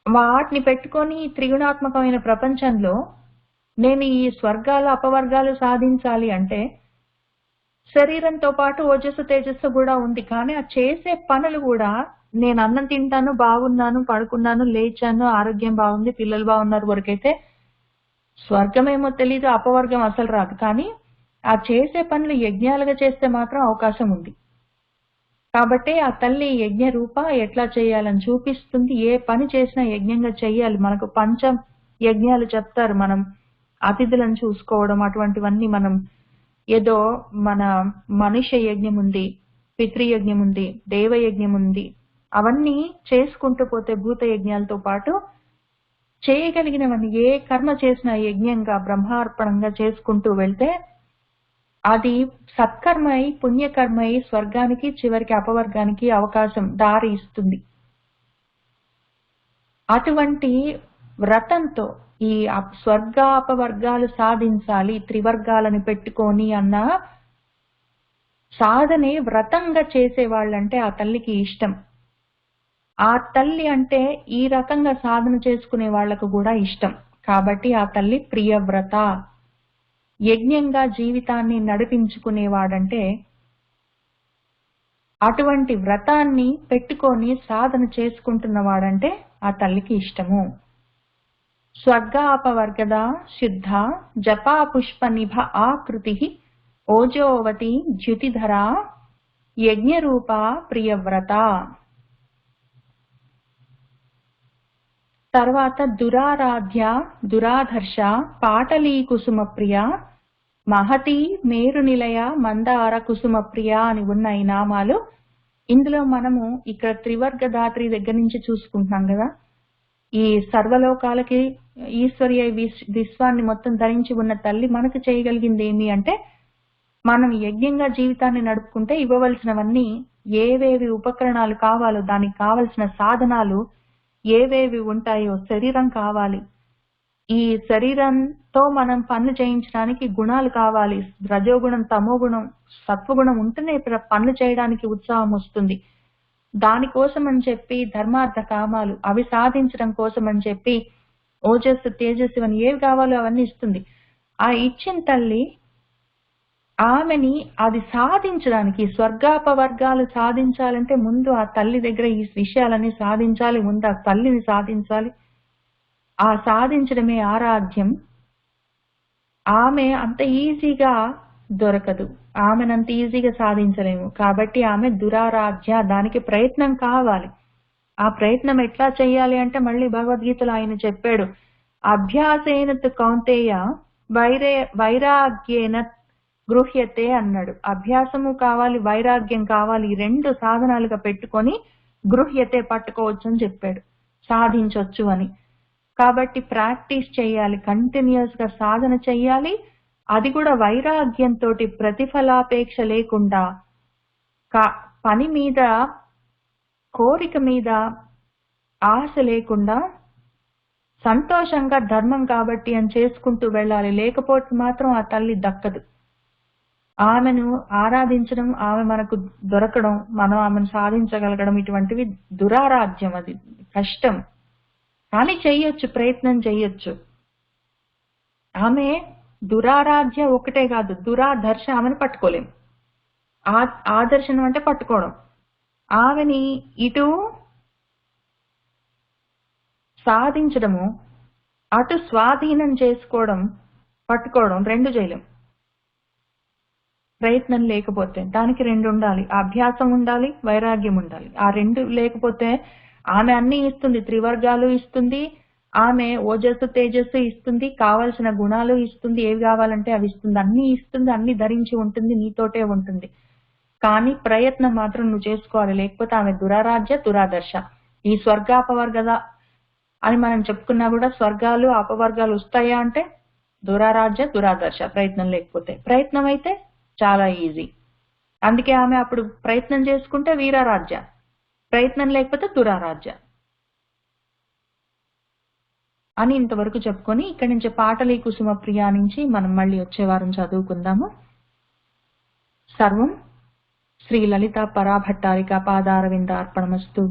వాటిని పెట్టుకొని త్రిగుణాత్మకమైన ప్రపంచంలో నేను ఈ స్వర్గాలు అపవర్గాలు సాధించాలి అంటే శరీరంతో పాటు ఓజస్సు తేజస్సు కూడా ఉంది. కానీ ఆ చేసే పనులు కూడా, నేను అన్నం తింటాను, బాగున్నాను, పడుకున్నాను, లేచాను, ఆరోగ్యం బాగుంది, పిల్లలు బాగున్నారు వరకైతే స్వర్గమేమో తెలీదు, అపవర్గం అసలు రాదు. కానీ ఆ చేసే పనులు యజ్ఞాలుగా చేస్తే మాత్రం అవకాశం ఉంది. కాబట్టి ఆ తల్లి యజ్ఞ రూప ఎట్లా చేయాలని చూపిస్తుంది. ఏ పని చేసినా యజ్ఞంగా చెయ్యాలి. మనకు పంచ యజ్ఞాలు చెప్తారు. మనం అతిథులను చూసుకోవడం, అటువంటివన్నీ మనం ఏదో మన మనుష్య యజ్ఞం ఉంది, పితృయజ్ఞం ఉంది, దేవయజ్ఞం ఉంది, అవన్నీ చేసుకుంటూ పోతే భూత యజ్ఞాలతో పాటు చేయగలిగినవన్నీ ఏ కర్మ చేసినా యజ్ఞంగా బ్రహ్మార్పణంగా చేసుకుంటూ వెళ్తే అది సత్కర్మై పుణ్యకర్మై స్వర్గానికి చివరికి అపవర్గానికి అవకాశం దారి ఇస్తుంది. అటువంటి వ్రతంతో ఈ స్వర్గాపవర్గాలు సాధించాలి త్రివర్గాలను పెట్టుకొని అన్న సాధనే వ్రతంగా చేసేవాళ్ళంటే ఆ తల్లికి ఇష్టం. ఆ తల్లి అంటే ఈ రకంగా సాధన చేసుకునే వాళ్లకు కూడా ఇష్టం. కాబట్టి ఆ తల్లి ప్రియవ్రత. యజ్ఞంగా జీవితాన్ని నడిపించుకునేవాడంటే అటువంటి వ్రతాన్ని పెట్టుకొని సాధన చేసుకుంటున్నవాడంటే ఆ తల్లికి ఇష్టము. స్వర్గాపవర్గద శుద్ధ జపా పుష్ప నిభ ఆకృతి ఓజోవతి ద్యుతిధర యజ్ఞరూప ప్రియవ్రత. తర్వాత దురారాధ్య దురాధర్ష పాటలీ కుసుమ ప్రియ మహతి, మేరు నిలయ, మందార, కుసుమ ప్రియ అని ఉన్న ఈ నామాలు, ఇందులో మనము ఇక్కడ త్రివర్గ ధాత్రి దగ్గర నుంచి చూసుకుంటున్నాం కదా. ఈ సర్వలోకాలకి ఈశ్వర్య విశ్వాన్ని మొత్తం ధరించి ఉన్న తల్లి మనకు చేయగలిగింది ఏమి అంటే, మనం యజ్ఞంగా జీవితాన్ని నడుపుకుంటే ఇవ్వవలసినవన్నీ ఏవేవి ఉపకరణాలు కావాలో, దానికి కావలసిన సాధనాలు ఏవేవి ఉంటాయో, శరీరం కావాలి, ఈ శరీరంతో మనం పనులు చేయించడానికి గుణాలు కావాలి, రజోగుణం, తమోగుణం, సత్వగుణం ఉంటేనే పనులు చేయడానికి ఉత్సాహం వస్తుంది. దానికోసం అని చెప్పి ధర్మార్థ కామాలు అవి సాధించడం కోసం అని చెప్పి ఓజస్సు, తేజస్సు అని ఏవి కావాలో అవన్నీ ఇస్తుంది. ఆ ఇచ్చిన తల్లి ఆమెని అది సాధించడానికి, స్వర్గాపవర్గాలు సాధించాలంటే ముందు ఆ తల్లి దగ్గర ఈ విషయాలన్నీ సాధించాలి, ముందు ఆ తల్లిని సాధించాలి. ఆ సాధించడమే ఆరాధ్యం. ఆమె అంత ఈజీగా దొరకదు, ఆమెనంత ఈజీగా సాధించలేము. కాబట్టి ఆమె దురారాధ్య, దానికి ప్రయత్నం కావాలి. ఆ ప్రయత్నం ఎట్లా చేయాలి అంటే మళ్ళీ భగవద్గీతలో ఆయన చెప్పాడు, అభ్యాసేన తు కౌంతేయ వైరాగ్యేన గృహ్యతే అన్నాడు. అభ్యాసము కావాలి, వైరాగ్యం కావాలి, ఈ రెండు సాధనాలుగా పెట్టుకొని గృహ్యతే పట్టుకోవచ్చు అని చెప్పాడు, సాధించవచ్చు అని. కాబట్టి ప్రాక్టీస్ చేయాలి, కంటిన్యూస్ గా సాధన చెయ్యాలి. అది కూడా వైరాగ్యంతో, ప్రతిఫలాపేక్ష లేకుండా, పని మీద, కోరిక మీద ఆశ లేకుండా సంతోషంగా ధర్మం కాబట్టి అని చేసుకుంటూ వెళ్ళాలి. లేకపోతే మాత్రం ఆ తల్లి దక్కదు. ఆమెను ఆరాధించడం, ఆమె మనకు దొరకడం, మనం ఆమెను సాధించగలగడం, ఇటువంటివి దురారాధ్యం, అది కష్టం. కానీ చెయ్యొచ్చు, ప్రయత్నం చెయ్యొచ్చు. ఆమె దురారాధ్య ఒకటే కాదు, దురాదర్శ, ఆమెను పట్టుకోలేం. ఆదర్శనం అంటే పట్టుకోవడం. ఆమెని ఇటు సాధించడము, అటు స్వాధీనం చేసుకోవడం, పట్టుకోవడం రెండు చేయలేం ప్రయత్నం లేకపోతే. దానికి రెండు ఉండాలి, అభ్యాసం ఉండాలి, వైరాగ్యం ఉండాలి. ఆ రెండు లేకపోతే ఆమె అన్ని ఇస్తుంది, త్రివర్గాలు ఇస్తుంది, ఆమె ఓజస్సు తేజస్సు ఇస్తుంది, కావలసిన గుణాలు ఇస్తుంది, ఏవి కావాలంటే అవి ఇస్తుంది, అన్ని ఇస్తుంది, అన్ని ధరించి ఉంటుంది, నీతోటే ఉంటుంది. కానీ ప్రయత్నం మాత్రం నువ్వు చేసుకోవాలి, లేకపోతే ఆమె దురారాధ్య, దురాదర్శ. ఈ స్వర్గాపవర్గద అని మనం చెప్పుకున్నా కూడా స్వర్గాలు అపవర్గాలు వస్తాయా అంటే దురారాధ్య, దురాదర్శ, ప్రయత్నం లేకపోతే. ప్రయత్నం అయితే చాలా ఈజీ. అందుకే ఆమె అప్పుడు ప్రయత్నం చేసుకుంటే వీరారాధ్య, ప్రయత్నం లేకపోతే దురారాధ్య అని ఇంతవరకు చెప్పుకొని ఇక్కడి నుంచి పాటలీ కుసుమ ప్రియ నుంచి మనం మళ్ళీ వచ్చే వారం చదువుకుందాము. సర్వం శ్రీ లలితా పరాభట్టారిక పాదారవింద అర్పణమస్తు.